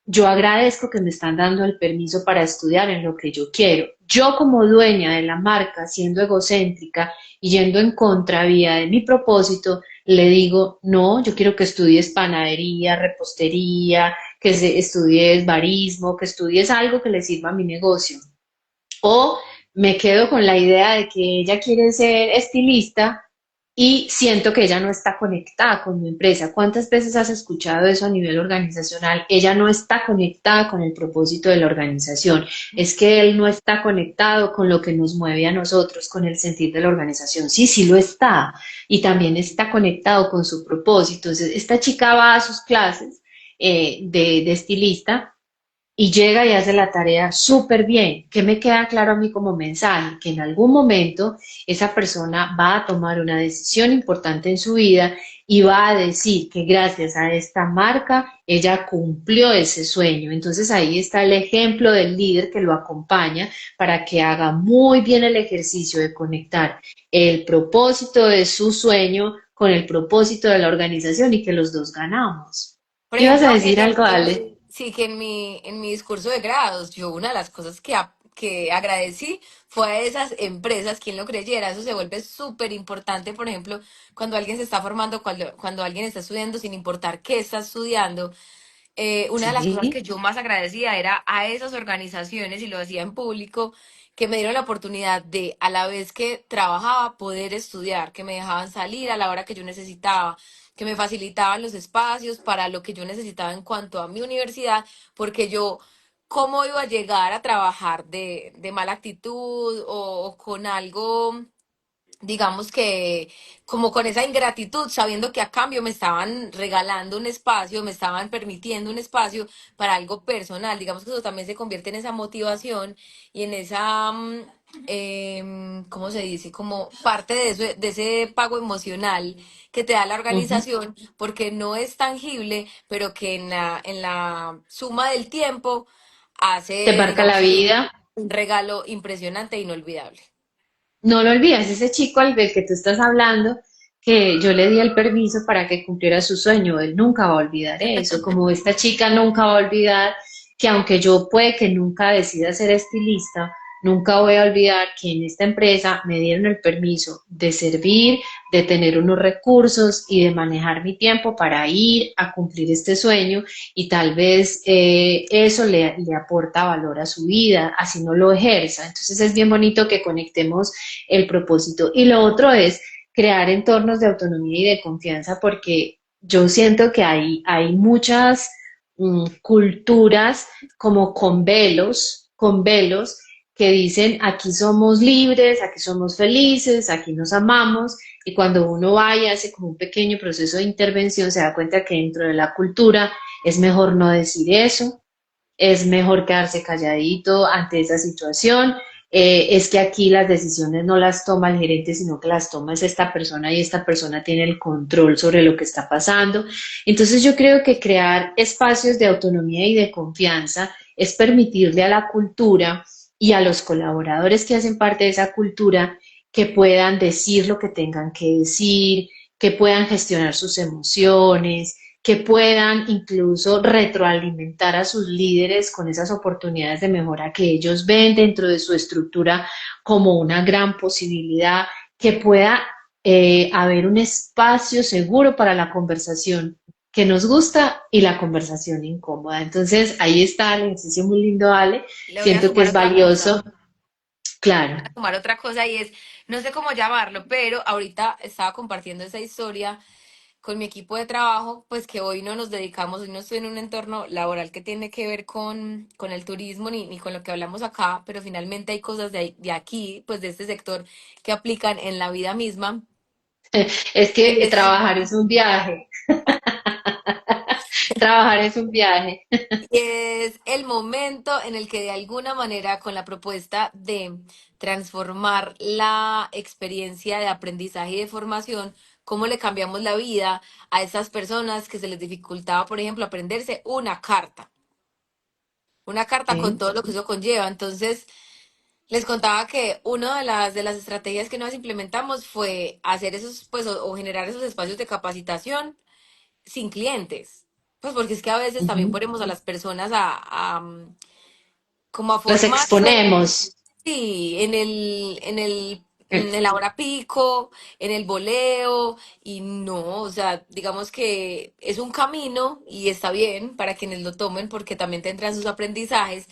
yo agradezco que me están dando el permiso para estudiar en lo que yo quiero. Yo como dueña de la marca, siendo egocéntrica y yendo en contravía de mi propósito, le digo, no, yo quiero que estudies panadería, repostería, estudies barismo, que estudies algo que le sirva a mi negocio. O me quedo con la idea de que ella quiere ser estilista y siento que ella no está conectada con mi empresa. ¿Cuántas veces has escuchado eso a nivel organizacional? Ella no está conectada con el propósito de la organización. Es que él no está conectado con lo que nos mueve a nosotros, con el sentir de la organización. Sí, sí lo está. Y también está conectado con su propósito. Entonces, esta chica va a sus clases de estilista y llega y hace la tarea súper bien. ¿Qué me queda claro a mí como mensaje? Que en algún momento esa persona va a tomar una decisión importante en su vida y va a decir que gracias a esta marca ella cumplió ese sueño. Entonces ahí está el ejemplo del líder que lo acompaña para que haga muy bien el ejercicio de conectar el propósito de su sueño con el propósito de la organización y que los dos ganamos. Por ¿Ibas a ejemplo, decir algo, Ale? sí que en mi discurso de grados, yo una de las cosas que agradecí fue a esas empresas, quien lo creyera, eso se vuelve súper importante, por ejemplo, cuando alguien se está formando, cuando alguien está estudiando, sin importar qué está estudiando, una de las cosas que Sí. yo más agradecía era a esas organizaciones, y lo hacía en público, que me dieron la oportunidad de, a la vez que trabajaba, poder estudiar, que me dejaban salir a la hora que yo necesitaba, que me facilitaban los espacios para lo que yo necesitaba en cuanto a mi universidad, porque yo, ¿cómo iba a llegar a trabajar de mala actitud o con algo, digamos que como con esa ingratitud, sabiendo que a cambio me estaban regalando un espacio, me estaban permitiendo un espacio para algo personal? Digamos que eso también se convierte en esa motivación y en esa, ¿cómo se dice? Como parte de ese pago emocional que te da la Ujú. organización, porque no es tangible, pero que en la suma del tiempo Te hace, marca digamos la que vida. un regalo impresionante e inolvidable. No lo olvides, ese chico al del que tú estás hablando, que yo le di el permiso para que cumpliera su sueño, él nunca va a olvidar eso, como esta chica nunca va a olvidar que aunque yo puede que nunca decida ser estilista, nunca voy a olvidar que en esta empresa me dieron el permiso de servir, de tener unos recursos y de manejar mi tiempo para ir a cumplir este sueño y tal vez eso le aporta valor a su vida, así no lo ejerza. Entonces es bien bonito que conectemos el propósito. Y lo otro es crear entornos de autonomía y de confianza, porque yo siento que hay muchas culturas como con velos que dicen aquí somos libres, aquí somos felices, aquí nos amamos, y cuando uno va y hace como un pequeño proceso de intervención, se da cuenta que dentro de la cultura es mejor no decir eso, es mejor quedarse calladito ante esa situación. Es que aquí las decisiones no las toma el gerente, sino que las toma es esta persona y esta persona tiene el control sobre lo que está pasando. Entonces yo creo que crear espacios de autonomía y de confianza es permitirle a la cultura y a los colaboradores que hacen parte de esa cultura que puedan decir lo que tengan que decir, que puedan gestionar sus emociones, que puedan incluso retroalimentar a sus líderes con esas oportunidades de mejora que ellos ven dentro de su estructura como una gran posibilidad, que pueda haber un espacio seguro para la conversación que nos gusta y la conversación incómoda. Entonces, ahí está el ejercicio muy lindo, Ale. Le voy a Siento que sumar es otra cosa. valioso, claro. Sumar otra cosa y es, no sé cómo llamarlo, pero ahorita estaba compartiendo esa historia con mi equipo de trabajo, pues que hoy no nos dedicamos, hoy no estoy en un entorno laboral que tiene que ver con el turismo ni con lo que hablamos acá, pero finalmente hay cosas de aquí, pues de este sector, que aplican en la vida misma. Es Y que es trabajar es un viaje, trabajar es un viaje. Y es el momento en el que de alguna manera con la propuesta de transformar la experiencia de aprendizaje y de formación, cómo le cambiamos la vida a esas personas que se les dificultaba, por ejemplo, aprenderse una carta con Okay. todo lo que eso conlleva. Entonces, les contaba que una de las estrategias que nos implementamos fue hacer esos, pues, o generar esos espacios de capacitación sin clientes. Pues porque es que a veces también Ujú. ponemos a las personas como a Los formarse, exponemos. sí, en la hora pico, en el voleo, y no, o sea, digamos que es un camino y está bien para quienes lo tomen porque también tendrán sus aprendizajes,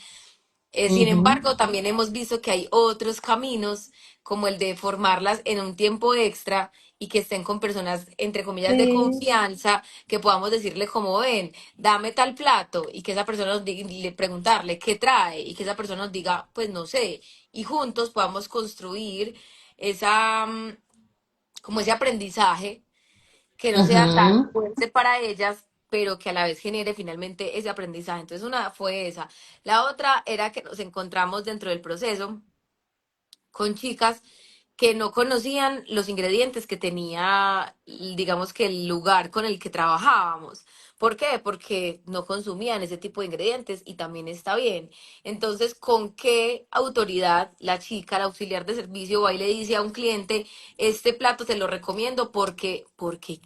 sin Ujú. embargo, también hemos visto que hay otros caminos, como el de formarlas en un tiempo extra y que estén con personas, entre comillas, de Sí. confianza, que podamos decirle como ven, dame tal plato y que esa persona nos diga, y le preguntarle qué trae y que esa persona nos diga, pues no sé, y juntos podamos construir esa, como ese aprendizaje que no sea tan Ujú. fuerte para ellas, pero que a la vez genere finalmente ese aprendizaje. Entonces, una fue esa. La otra era que nos encontramos dentro del proceso con chicas que no conocían los ingredientes que tenía, digamos que el lugar con el que trabajábamos. ¿Por qué? Porque no consumían ese tipo de ingredientes y también está bien. Entonces, ¿con qué autoridad la chica, la auxiliar de servicio, va y le dice a un cliente, este plato te lo recomiendo porque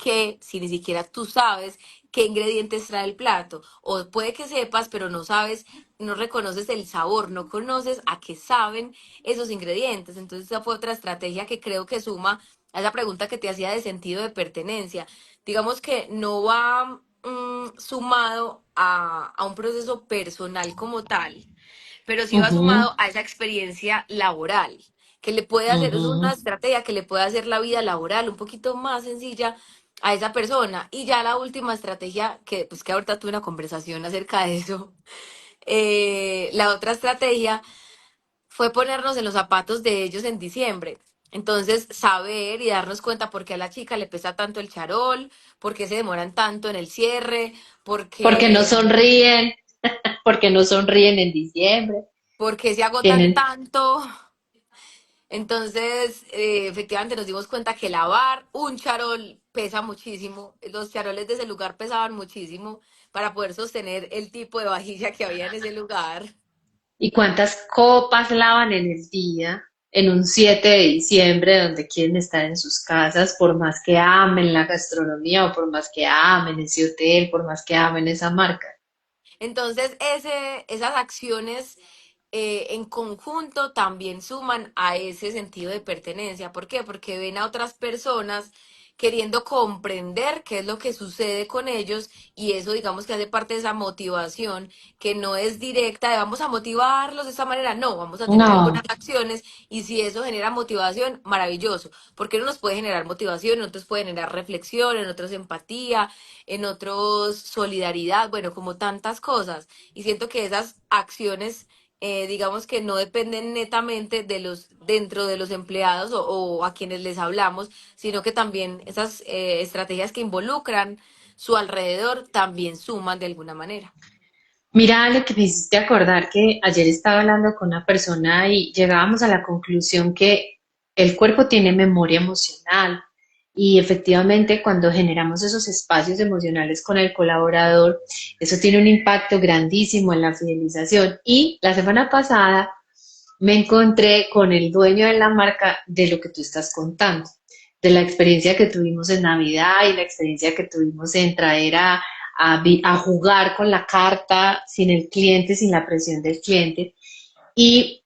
qué, si ni siquiera tú sabes qué ingredientes trae el plato? O puede que sepas, pero no sabes, no reconoces el sabor, no conoces a qué saben esos ingredientes. Entonces esa fue otra estrategia que creo que suma a esa pregunta que te hacía de sentido de pertenencia. Digamos que no va sumado a un proceso personal como tal, pero sí va Ujú. sumado a esa experiencia laboral, que le puede hacer, es una Ujú. estrategia que le puede hacer la vida laboral un poquito más sencilla a esa persona. Y ya la última estrategia, que pues que ahorita tuve una conversación acerca de eso, la otra estrategia fue ponernos en los zapatos de ellos en diciembre. Entonces, saber y darnos cuenta por qué a la chica le pesa tanto el charol, por qué se demoran tanto en el cierre, Porque no porque, sonríen, porque no sonríen en diciembre. por qué se agotan Tienen, tanto. Entonces, efectivamente nos dimos cuenta que lavar un charol pesa muchísimo. Los charoles de ese lugar pesaban muchísimo para poder sostener el tipo de vajilla que había en ese lugar. ¿y cuántas copas lavan en el día? En un 7 de diciembre, donde quieren estar en sus casas, por más que amen la gastronomía o por más que amen ese hotel, por más que amen esa marca. Entonces, esas acciones en conjunto también suman a ese sentido de pertenencia. ¿Por qué? Porque ven a otras personas queriendo comprender qué es lo que sucede con ellos y eso digamos que hace parte de esa motivación que no es directa de vamos a motivarlos de esta manera, no, vamos a tener No. algunas acciones y si eso genera motivación, maravilloso, porque uno nos puede generar motivación, en otros puede generar reflexión, en otros empatía, en otros solidaridad, bueno, como tantas cosas. Y siento que esas acciones, digamos que no dependen netamente de los, dentro de los empleados o a quienes les hablamos, sino que también esas estrategias que involucran su alrededor también suman de alguna manera. Mira, lo que me hiciste acordar que ayer estaba hablando con una persona y llegábamos a la conclusión que el cuerpo tiene memoria emocional y efectivamente cuando generamos esos espacios emocionales con el colaborador, eso tiene un impacto grandísimo en la fidelización. Y la semana pasada me encontré con el dueño de la marca de lo que tú estás contando. de la experiencia que tuvimos en Navidad y la experiencia que tuvimos en traer a jugar con la carta sin el cliente, sin la presión del cliente. Y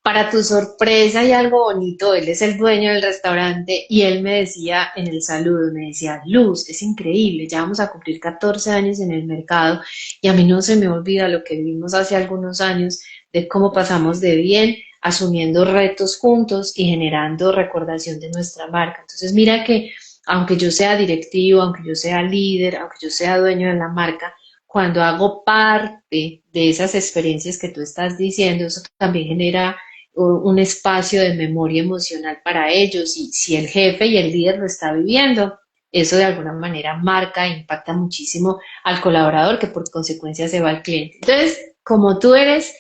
para tu sorpresa y algo bonito, él es el dueño del restaurante y él me decía en el saludo, me decía, Luz, es increíble, ya vamos a cumplir 14 años en el mercado y a mí no se me olvida lo que vivimos hace algunos años de cómo pasamos de bien asumiendo retos juntos y generando recordación de nuestra marca. Entonces mira que aunque yo sea directivo, aunque yo sea líder, aunque yo sea dueño de la marca, cuando hago parte de esas experiencias que tú estás diciendo, eso también genera un espacio de memoria emocional para ellos y si el jefe y el líder lo está viviendo, eso de alguna manera marca e impacta muchísimo al colaborador que por consecuencia se va al cliente. Entonces, como tú eres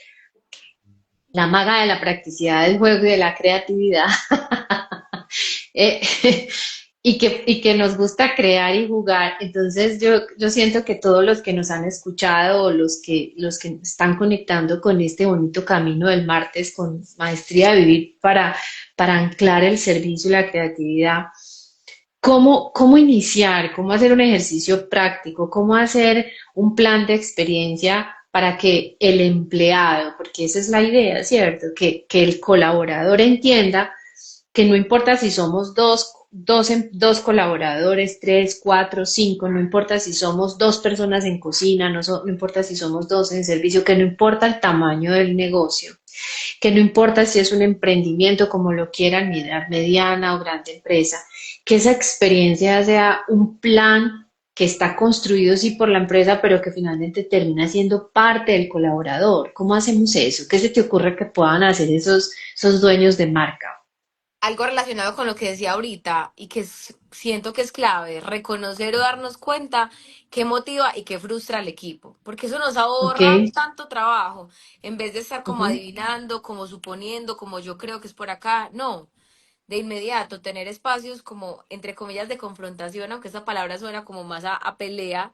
la maga de la practicidad del juego y de la creatividad, eh, y que nos gusta crear y jugar. Entonces yo siento que todos los que nos han escuchado o los que están conectando con este bonito camino del martes con Maestría de Vivir para anclar el servicio y la creatividad, ¿cómo iniciar? ¿Cómo hacer un ejercicio práctico? ¿Cómo hacer un plan de experiencia para que el empleado, porque esa es la idea, ¿cierto? Que el colaborador entienda que no importa si somos dos colaboradores, tres, cuatro, cinco, no importa si somos dos personas en cocina, no importa si somos dos en servicio, que no importa el tamaño del negocio, que no importa si es un emprendimiento como lo quieran mirar, mediana o grande empresa, que esa experiencia sea un plan que está construido sí por la empresa, pero que finalmente termina siendo parte del colaborador. ¿Cómo hacemos eso? ¿Qué se te ocurre que puedan hacer esos dueños de marca? Algo relacionado con lo que decía ahorita y que siento que es clave, reconocer o darnos cuenta qué motiva y qué frustra al equipo, porque eso nos Ok. ahorra tanto trabajo, en vez de estar como Ujú. adivinando, como suponiendo, como yo creo que es por acá, no, de inmediato tener espacios como, entre comillas, de confrontación, aunque esa palabra suena como más a pelea,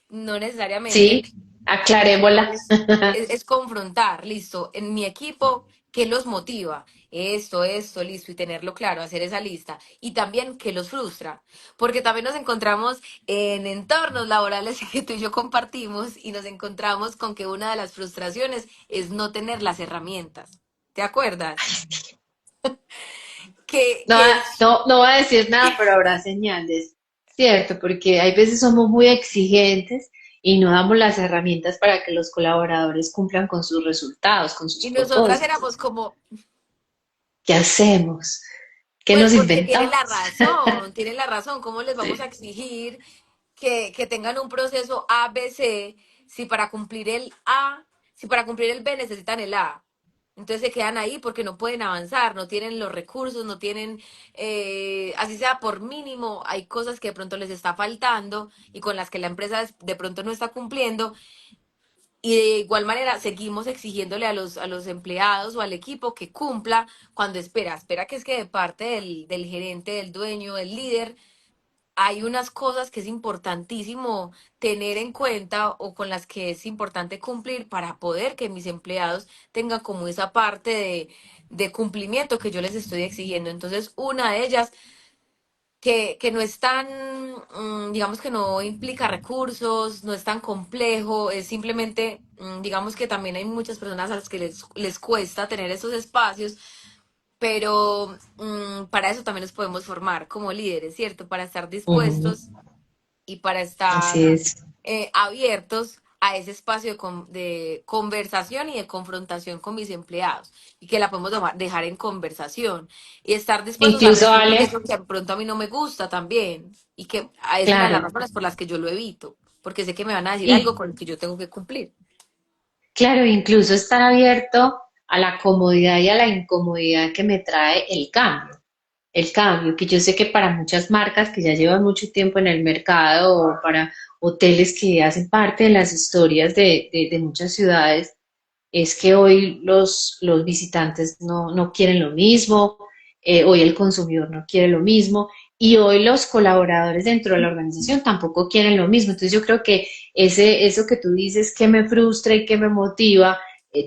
no necesariamente, Sí, sino aclarémosla. es confrontar, listo, en mi equipo, ¿qué los motiva? Esto, listo, y tenerlo claro, hacer esa lista. Y también qué los frustra, porque también nos encontramos en entornos laborales que tú y yo compartimos y nos encontramos con que una de las frustraciones es no tener las herramientas. ¿Te acuerdas? Que, No, que es, no voy a decir nada, pero habrá señales, ¿cierto? Porque hay veces somos muy exigentes y no damos las herramientas para que los colaboradores cumplan con sus resultados, con sus y nosotras propósitos. éramos como, ¿Qué hacemos? ¿Qué pues nos porque inventamos? tienen la razón, ¿cómo les vamos a exigir que tengan un proceso A, B, C, si para cumplir el A, si para cumplir el B necesitan el A? Entonces se quedan ahí porque no pueden avanzar, no tienen los recursos, no tienen, así sea por mínimo, hay cosas que de pronto les está faltando y con las que la empresa de pronto no está cumpliendo. Y de igual manera seguimos exigiéndole a los empleados o al equipo que cumpla cuando espera que es que de parte del gerente, del dueño, del líder, hay unas cosas que es importantísimo tener en cuenta o con las que es importante cumplir para poder que mis empleados tengan como esa parte de cumplimiento que yo les estoy exigiendo. Entonces, una de ellas que no es tan, digamos que no implica recursos, no es tan complejo, es simplemente, digamos que también hay muchas personas a las que les cuesta tener esos espacios, pero para eso también nos podemos formar como líderes, ¿cierto? Para estar Ujú. dispuestos y para Así estar es. abiertos a ese espacio de conversación y de confrontación con mis empleados y que la podemos dejar en conversación y estar dispuestos a Incluso, recibir Ale, eso que de pronto a mí no me gusta también y que es una de las claro, razones por las que yo lo evito, porque sé que me van a decir algo y con el que yo tengo que cumplir. claro, incluso estar abierto a la comodidad y a la incomodidad que me trae el cambio, que yo sé que para muchas marcas que ya llevan mucho tiempo en el mercado o para hoteles que hacen parte de las historias de muchas ciudades, es que hoy los visitantes no quieren lo mismo, hoy el consumidor no quiere lo mismo y hoy los colaboradores dentro de la organización tampoco quieren lo mismo. Entonces yo creo que eso que tú dices que me frustra y que me motiva,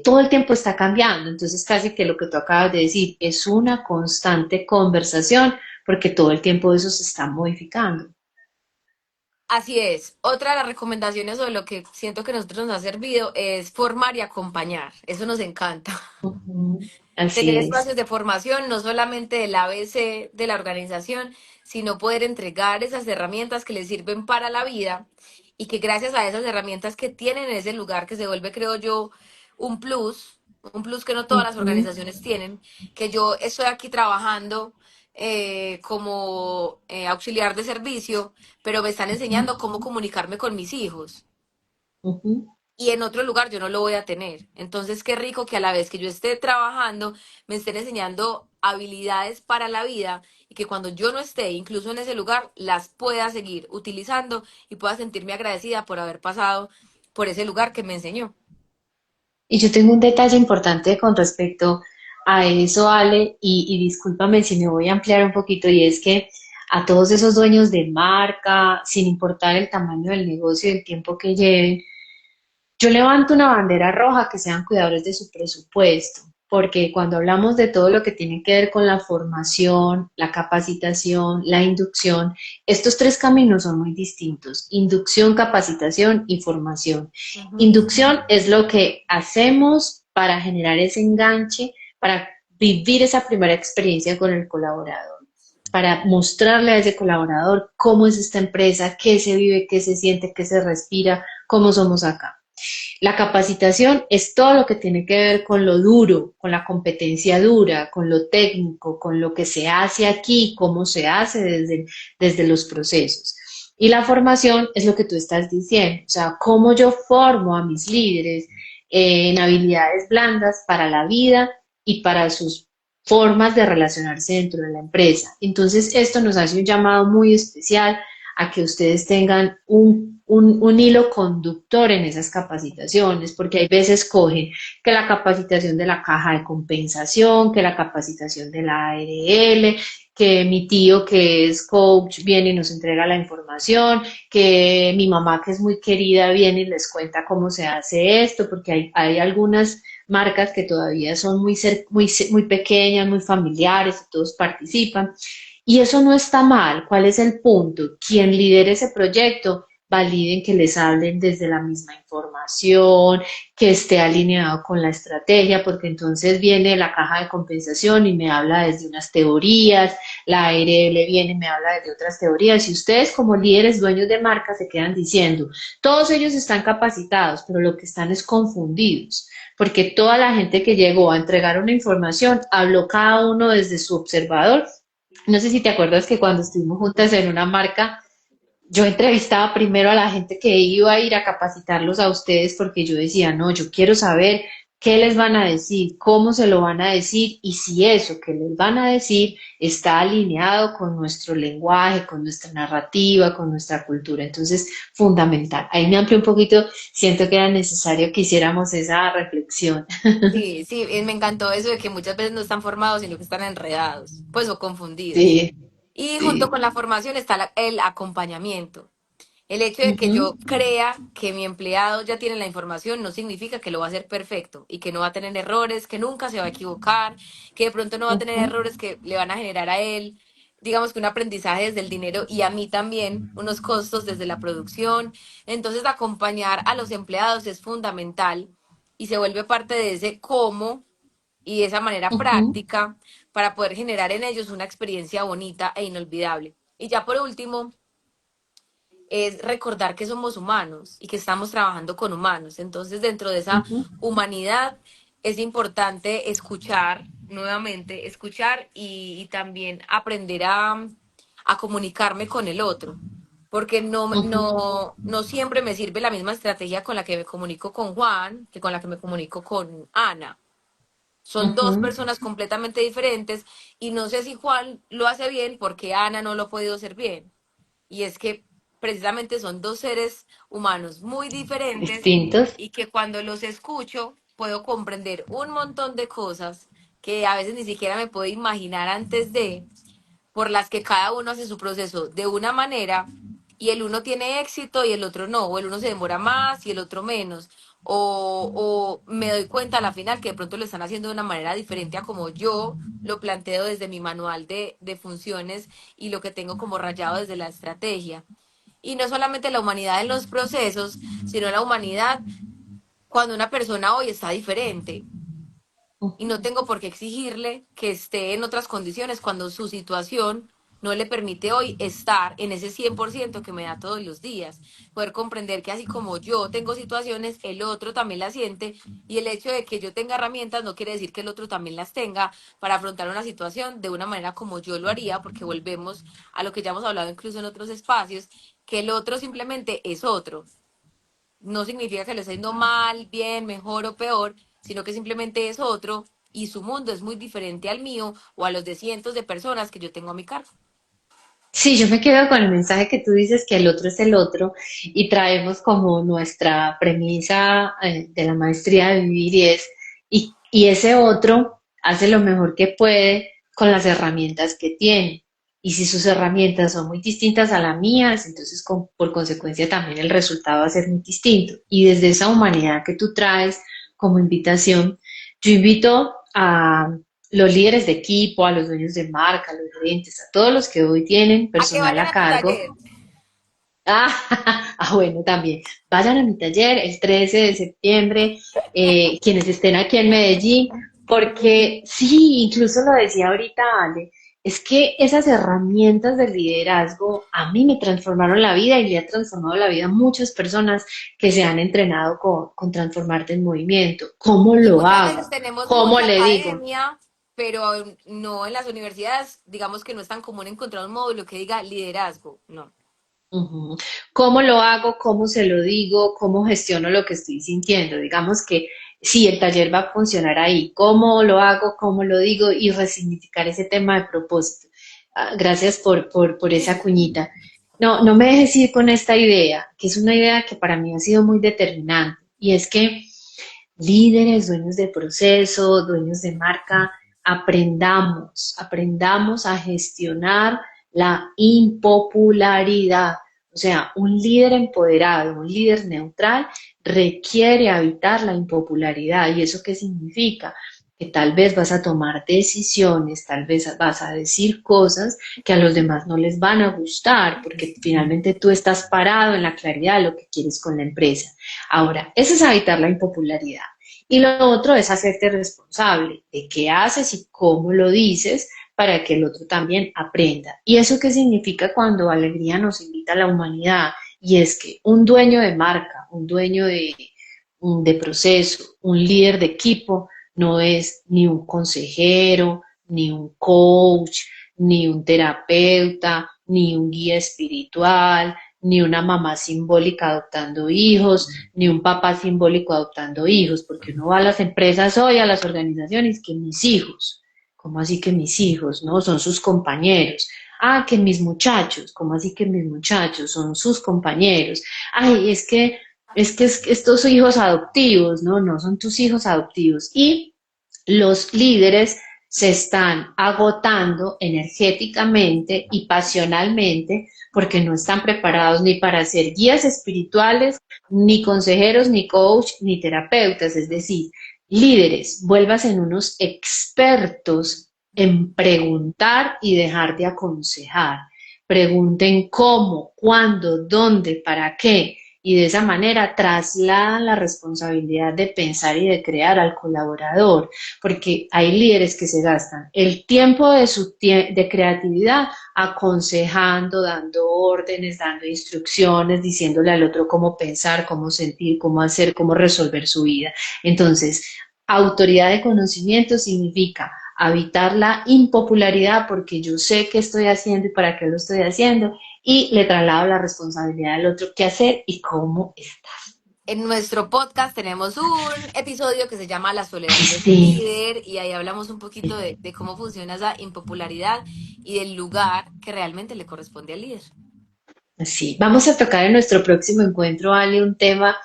todo el tiempo está cambiando. Entonces casi que lo que tú acabas de decir es una constante conversación porque todo el tiempo eso se está modificando. Así es. Otra de las recomendaciones o de lo que siento que a nosotros nos ha servido es formar y acompañar. Eso nos encanta. Ujú. Tener Así es. espacios de formación, no solamente del ABC de la organización, sino poder entregar esas herramientas que les sirven para la vida y que gracias a esas herramientas que tienen en ese lugar, que se vuelve, creo yo, un un plus que no todas las Ujú, organizaciones tienen, que yo estoy aquí trabajando como auxiliar de servicio, pero me están enseñando cómo comunicarme con mis hijos ujú. y en otro lugar yo no lo voy a tener. Entonces, qué rico que a la vez que yo esté trabajando, me estén enseñando habilidades para la vida y que cuando yo no esté, incluso en ese lugar, las pueda seguir utilizando y pueda sentirme agradecida por haber pasado por ese lugar que me enseñó. Y yo tengo un detalle importante con respecto a eso, Ale, y discúlpame si me voy a ampliar un poquito, y es que a todos esos dueños de marca, sin importar el tamaño del negocio y el tiempo que lleven, yo levanto una bandera roja que sean cuidadores de su presupuesto, porque cuando hablamos de todo lo que tiene que ver con la formación, la capacitación, la inducción, estos tres caminos son muy distintos: inducción, capacitación y formación. Ujú. Inducción es lo que hacemos para generar ese enganche, para vivir esa primera experiencia con el colaborador, para mostrarle a ese colaborador cómo es esta empresa, qué se vive, qué se siente, qué se respira, cómo somos acá. La capacitación es todo lo que tiene que ver con lo duro, con la competencia dura, con lo técnico, con lo que se hace aquí, cómo se hace desde los procesos. Y la formación es lo que tú estás diciendo, o sea, cómo yo formo a mis líderes en habilidades blandas para la vida y para sus formas de relacionarse dentro de la empresa. Entonces, esto nos hace un llamado muy especial a que ustedes tengan un hilo conductor en esas capacitaciones, porque hay veces cogen que la capacitación de la caja de compensación, que la capacitación de la ARL, que mi tío que es coach viene y nos entrega la información, que mi mamá que es muy querida viene y les cuenta cómo se hace esto, porque hay algunas marcas que todavía son muy pequeñas, muy familiares, y todos participan. Y eso no está mal. ¿Cuál es el punto? Quien lidere ese proyecto, validen que les hablen desde la misma información, que esté alineado con la estrategia, porque entonces viene la caja de compensación y me habla desde unas teorías, la ARL viene y me habla desde otras teorías, y ustedes como líderes, dueños de marca, se quedan diciendo, todos ellos están capacitados, pero lo que están es confundidos, porque toda la gente que llegó a entregar una información habló cada uno desde su observador. No sé si te acuerdas que cuando estuvimos juntas en una marca, yo entrevistaba primero a la gente que iba a ir a capacitarlos a ustedes, porque yo decía, no, yo quiero saber qué les van a decir, cómo se lo van a decir y si eso que les van a decir está alineado con nuestro lenguaje, con nuestra narrativa, con nuestra cultura. Entonces, fundamental. Ahí me amplió un poquito, siento que era necesario que hiciéramos esa reflexión. Sí, sí, me encantó eso de que muchas veces no están formados, sino que están enredados, pues o confundidos. Sí, Y junto sí. con la formación está el acompañamiento. El hecho de que Ujú, yo crea que mi empleado ya tiene la información no significa que lo va a hacer perfecto y que no va a tener errores, que nunca se va a equivocar, que de pronto no va a tener ujú, errores que le van a generar a él, digamos que un aprendizaje desde el dinero y a mí también, unos costos desde la producción. Entonces, acompañar a los empleados es fundamental y se vuelve parte de ese cómo y de esa manera ujú, práctica para poder generar en ellos una experiencia bonita e inolvidable. Y ya por último, es recordar que somos humanos y que estamos trabajando con humanos. Entonces, dentro de esa ujú, humanidad es importante escuchar, nuevamente, escuchar y también aprender a comunicarme con el otro. Porque ujú, no siempre me sirve la misma estrategia con la que me comunico con Juan que con la que me comunico con Ana. Son dos ujú. personas completamente diferentes y no sé si Juan lo hace bien porque Ana no lo ha podido hacer bien. Y es que precisamente son dos seres humanos muy diferentes Distintos. y que cuando los escucho puedo comprender un montón de cosas que a veces ni siquiera me puedo imaginar antes de, por las que cada uno hace su proceso de una manera y el uno tiene éxito y el otro no, o el uno se demora más y el otro menos, o me doy cuenta a la final que de pronto lo están haciendo de una manera diferente a como yo lo planteo desde mi manual de funciones y lo que tengo como rayado desde la estrategia. Y no solamente la humanidad en los procesos, sino la humanidad cuando una persona hoy está diferente y no tengo por qué exigirle que esté en otras condiciones cuando su situación no le permite hoy estar en ese 100% que me da todos los días. Poder comprender que así como yo tengo situaciones, el otro también las siente y el hecho de que yo tenga herramientas no quiere decir que el otro también las tenga para afrontar una situación de una manera como yo lo haría, porque volvemos a lo que ya hemos hablado incluso en otros espacios, que el otro simplemente es otro, no significa que lo esté haciendo mal, bien, mejor o peor, sino que simplemente es otro y su mundo es muy diferente al mío o a los de cientos de personas que yo tengo a mi cargo. Sí, yo me quedo con el mensaje que tú dices que el otro es el otro y traemos como nuestra premisa de la maestría de vivir y ese otro hace lo mejor que puede con las herramientas que tiene. Y si sus herramientas son muy distintas a las mías, entonces por consecuencia también el resultado va a ser muy distinto. Y desde esa humanidad que tú traes como invitación, yo invito a los líderes de equipo, a los dueños de marca, a los gerentes, a todos los que hoy tienen A que personal vayan a a mi cargo. taller. Ah, bueno, también. Vayan a mi taller el 13 de septiembre, quienes estén aquí en Medellín, porque sí, incluso lo decía ahorita Ale, es que esas herramientas del liderazgo a mí me transformaron la vida y le ha transformado la vida a muchas personas que se han entrenado con Transformarte en Movimiento. ¿Cómo Y lo muchas hago? veces tenemos ¿Cómo mucha le digo? academia, pero no en las universidades, digamos que no es tan común encontrar un módulo que diga liderazgo, no. Ujú. ¿Cómo lo hago? ¿Cómo se lo digo? ¿Cómo gestiono lo que estoy sintiendo? Digamos que sí, el taller va a funcionar ahí. ¿Cómo lo hago? ¿Cómo lo digo? Y resignificar ese tema de propósito. Ah, gracias por esa cuñita. No, no me dejes ir con esta idea, que es una idea que para mí ha sido muy determinante. Y es que líderes, dueños de proceso, dueños de marca, aprendamos a gestionar la impopularidad. O sea, un líder empoderado, un líder neutral requiere evitar la impopularidad. ¿Y eso qué significa? Que tal vez vas a tomar decisiones, tal vez vas a decir cosas que a los demás no les van a gustar, porque finalmente tú estás parado en la claridad de lo que quieres con la empresa. Ahora, eso es evitar la impopularidad. Y lo otro es hacerte responsable de qué haces y cómo lo dices para que el otro también aprenda. ¿Y eso qué significa cuando Alegría nos invita a la humanidad? Y es que un dueño de marca, un dueño de proceso, un líder de equipo, no es ni un consejero, ni un coach, ni un terapeuta, ni un guía espiritual, ni una mamá simbólica adoptando hijos, ni un papá simbólico adoptando hijos, porque uno va a las empresas hoy, a las organizaciones, que mis hijos, ¿cómo así que mis hijos? No, son sus compañeros. Ah, que mis muchachos, ¿cómo así que mis muchachos? Son sus compañeros. Ay, es que estos hijos adoptivos, no, no son tus hijos adoptivos. Y los líderes se están agotando energéticamente y pasionalmente porque no están preparados ni para ser guías espirituales, ni consejeros, ni coach, ni terapeutas, es decir, líderes, vuelvas en unos expertos en preguntar y dejar de aconsejar. Pregunten cómo, cuándo, dónde, para qué, y de esa manera trasladan la responsabilidad de pensar y de crear al colaborador, porque hay líderes que se gastan el tiempo de creatividad aconsejando, dando órdenes, dando instrucciones, diciéndole al otro cómo pensar, cómo sentir, cómo hacer, cómo resolver su vida. Entonces, autoridad de conocimiento significa evitar la impopularidad porque yo sé qué estoy haciendo y para qué lo estoy haciendo y le traslado la responsabilidad al otro qué hacer y cómo está. En nuestro podcast tenemos un episodio que se llama La soledad del Sí, líder y ahí hablamos un poquito de cómo funciona esa impopularidad y del lugar que realmente le corresponde al líder. sí. Vamos a tocar en nuestro próximo encuentro, Ale, un tema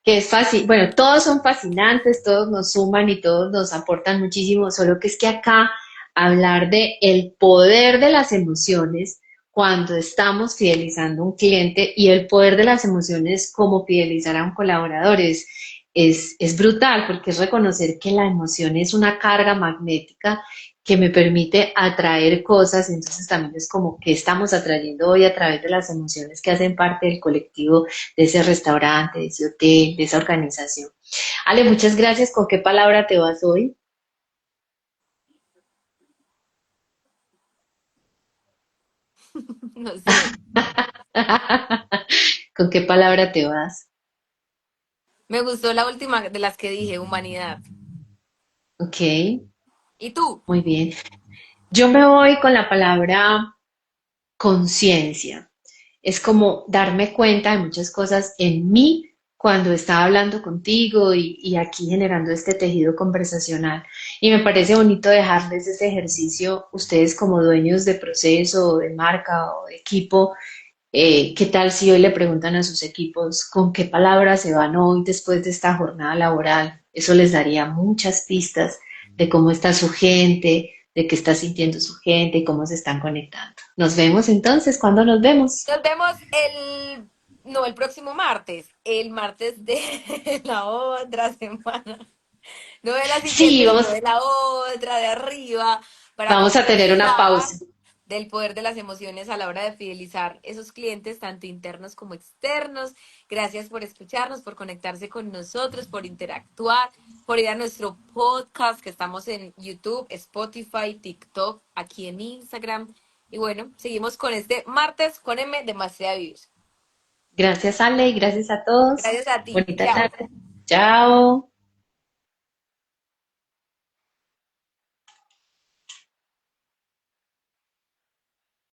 que es fácil. Bueno, todos son fascinantes, todos nos suman y todos nos aportan muchísimo, solo que es que acá hablar de el poder de las emociones cuando estamos fidelizando a un cliente y el poder de las emociones como fidelizar a un colaborador es brutal porque es reconocer que la emoción es una carga magnética que me permite atraer cosas, entonces también es como que estamos atrayendo hoy a través de las emociones que hacen parte del colectivo, de ese restaurante, de ese hotel, de esa organización. Ale, muchas gracias. ¿Con qué palabra te vas hoy? No sé. ¿Con qué palabra te vas? Me gustó la última de las que dije, humanidad. Ok, ¿Y tú? muy bien. Yo me voy con la palabra conciencia. Es como darme cuenta de muchas cosas en mí cuando estaba hablando contigo y aquí generando este tejido conversacional. Y me parece bonito dejarles ese ejercicio, ustedes como dueños de proceso, o de marca o de equipo, ¿qué tal si hoy le preguntan a sus equipos con qué palabras se van hoy después de esta jornada laboral? Eso les daría muchas pistas de cómo está su gente, de qué está sintiendo su gente y cómo se están conectando. Nos vemos entonces. ¿Cuándo nos vemos? Nos vemos no, el próximo martes, el martes de la otra semana. No de la Sí, siguiente, sino de la otra, de arriba, para vamos a tener una conversar pausa. del poder de las emociones a la hora de fidelizar esos clientes, tanto internos como externos. Gracias por escucharnos, por conectarse con nosotros, por interactuar, por ir a nuestro podcast, que estamos en YouTube, Spotify, TikTok, aquí en Instagram. Y bueno, seguimos con este martes con M de Maestría de Vivir. Gracias, Ale, y gracias a todos. Gracias a ti. Bonita Chao. tarde. Chao.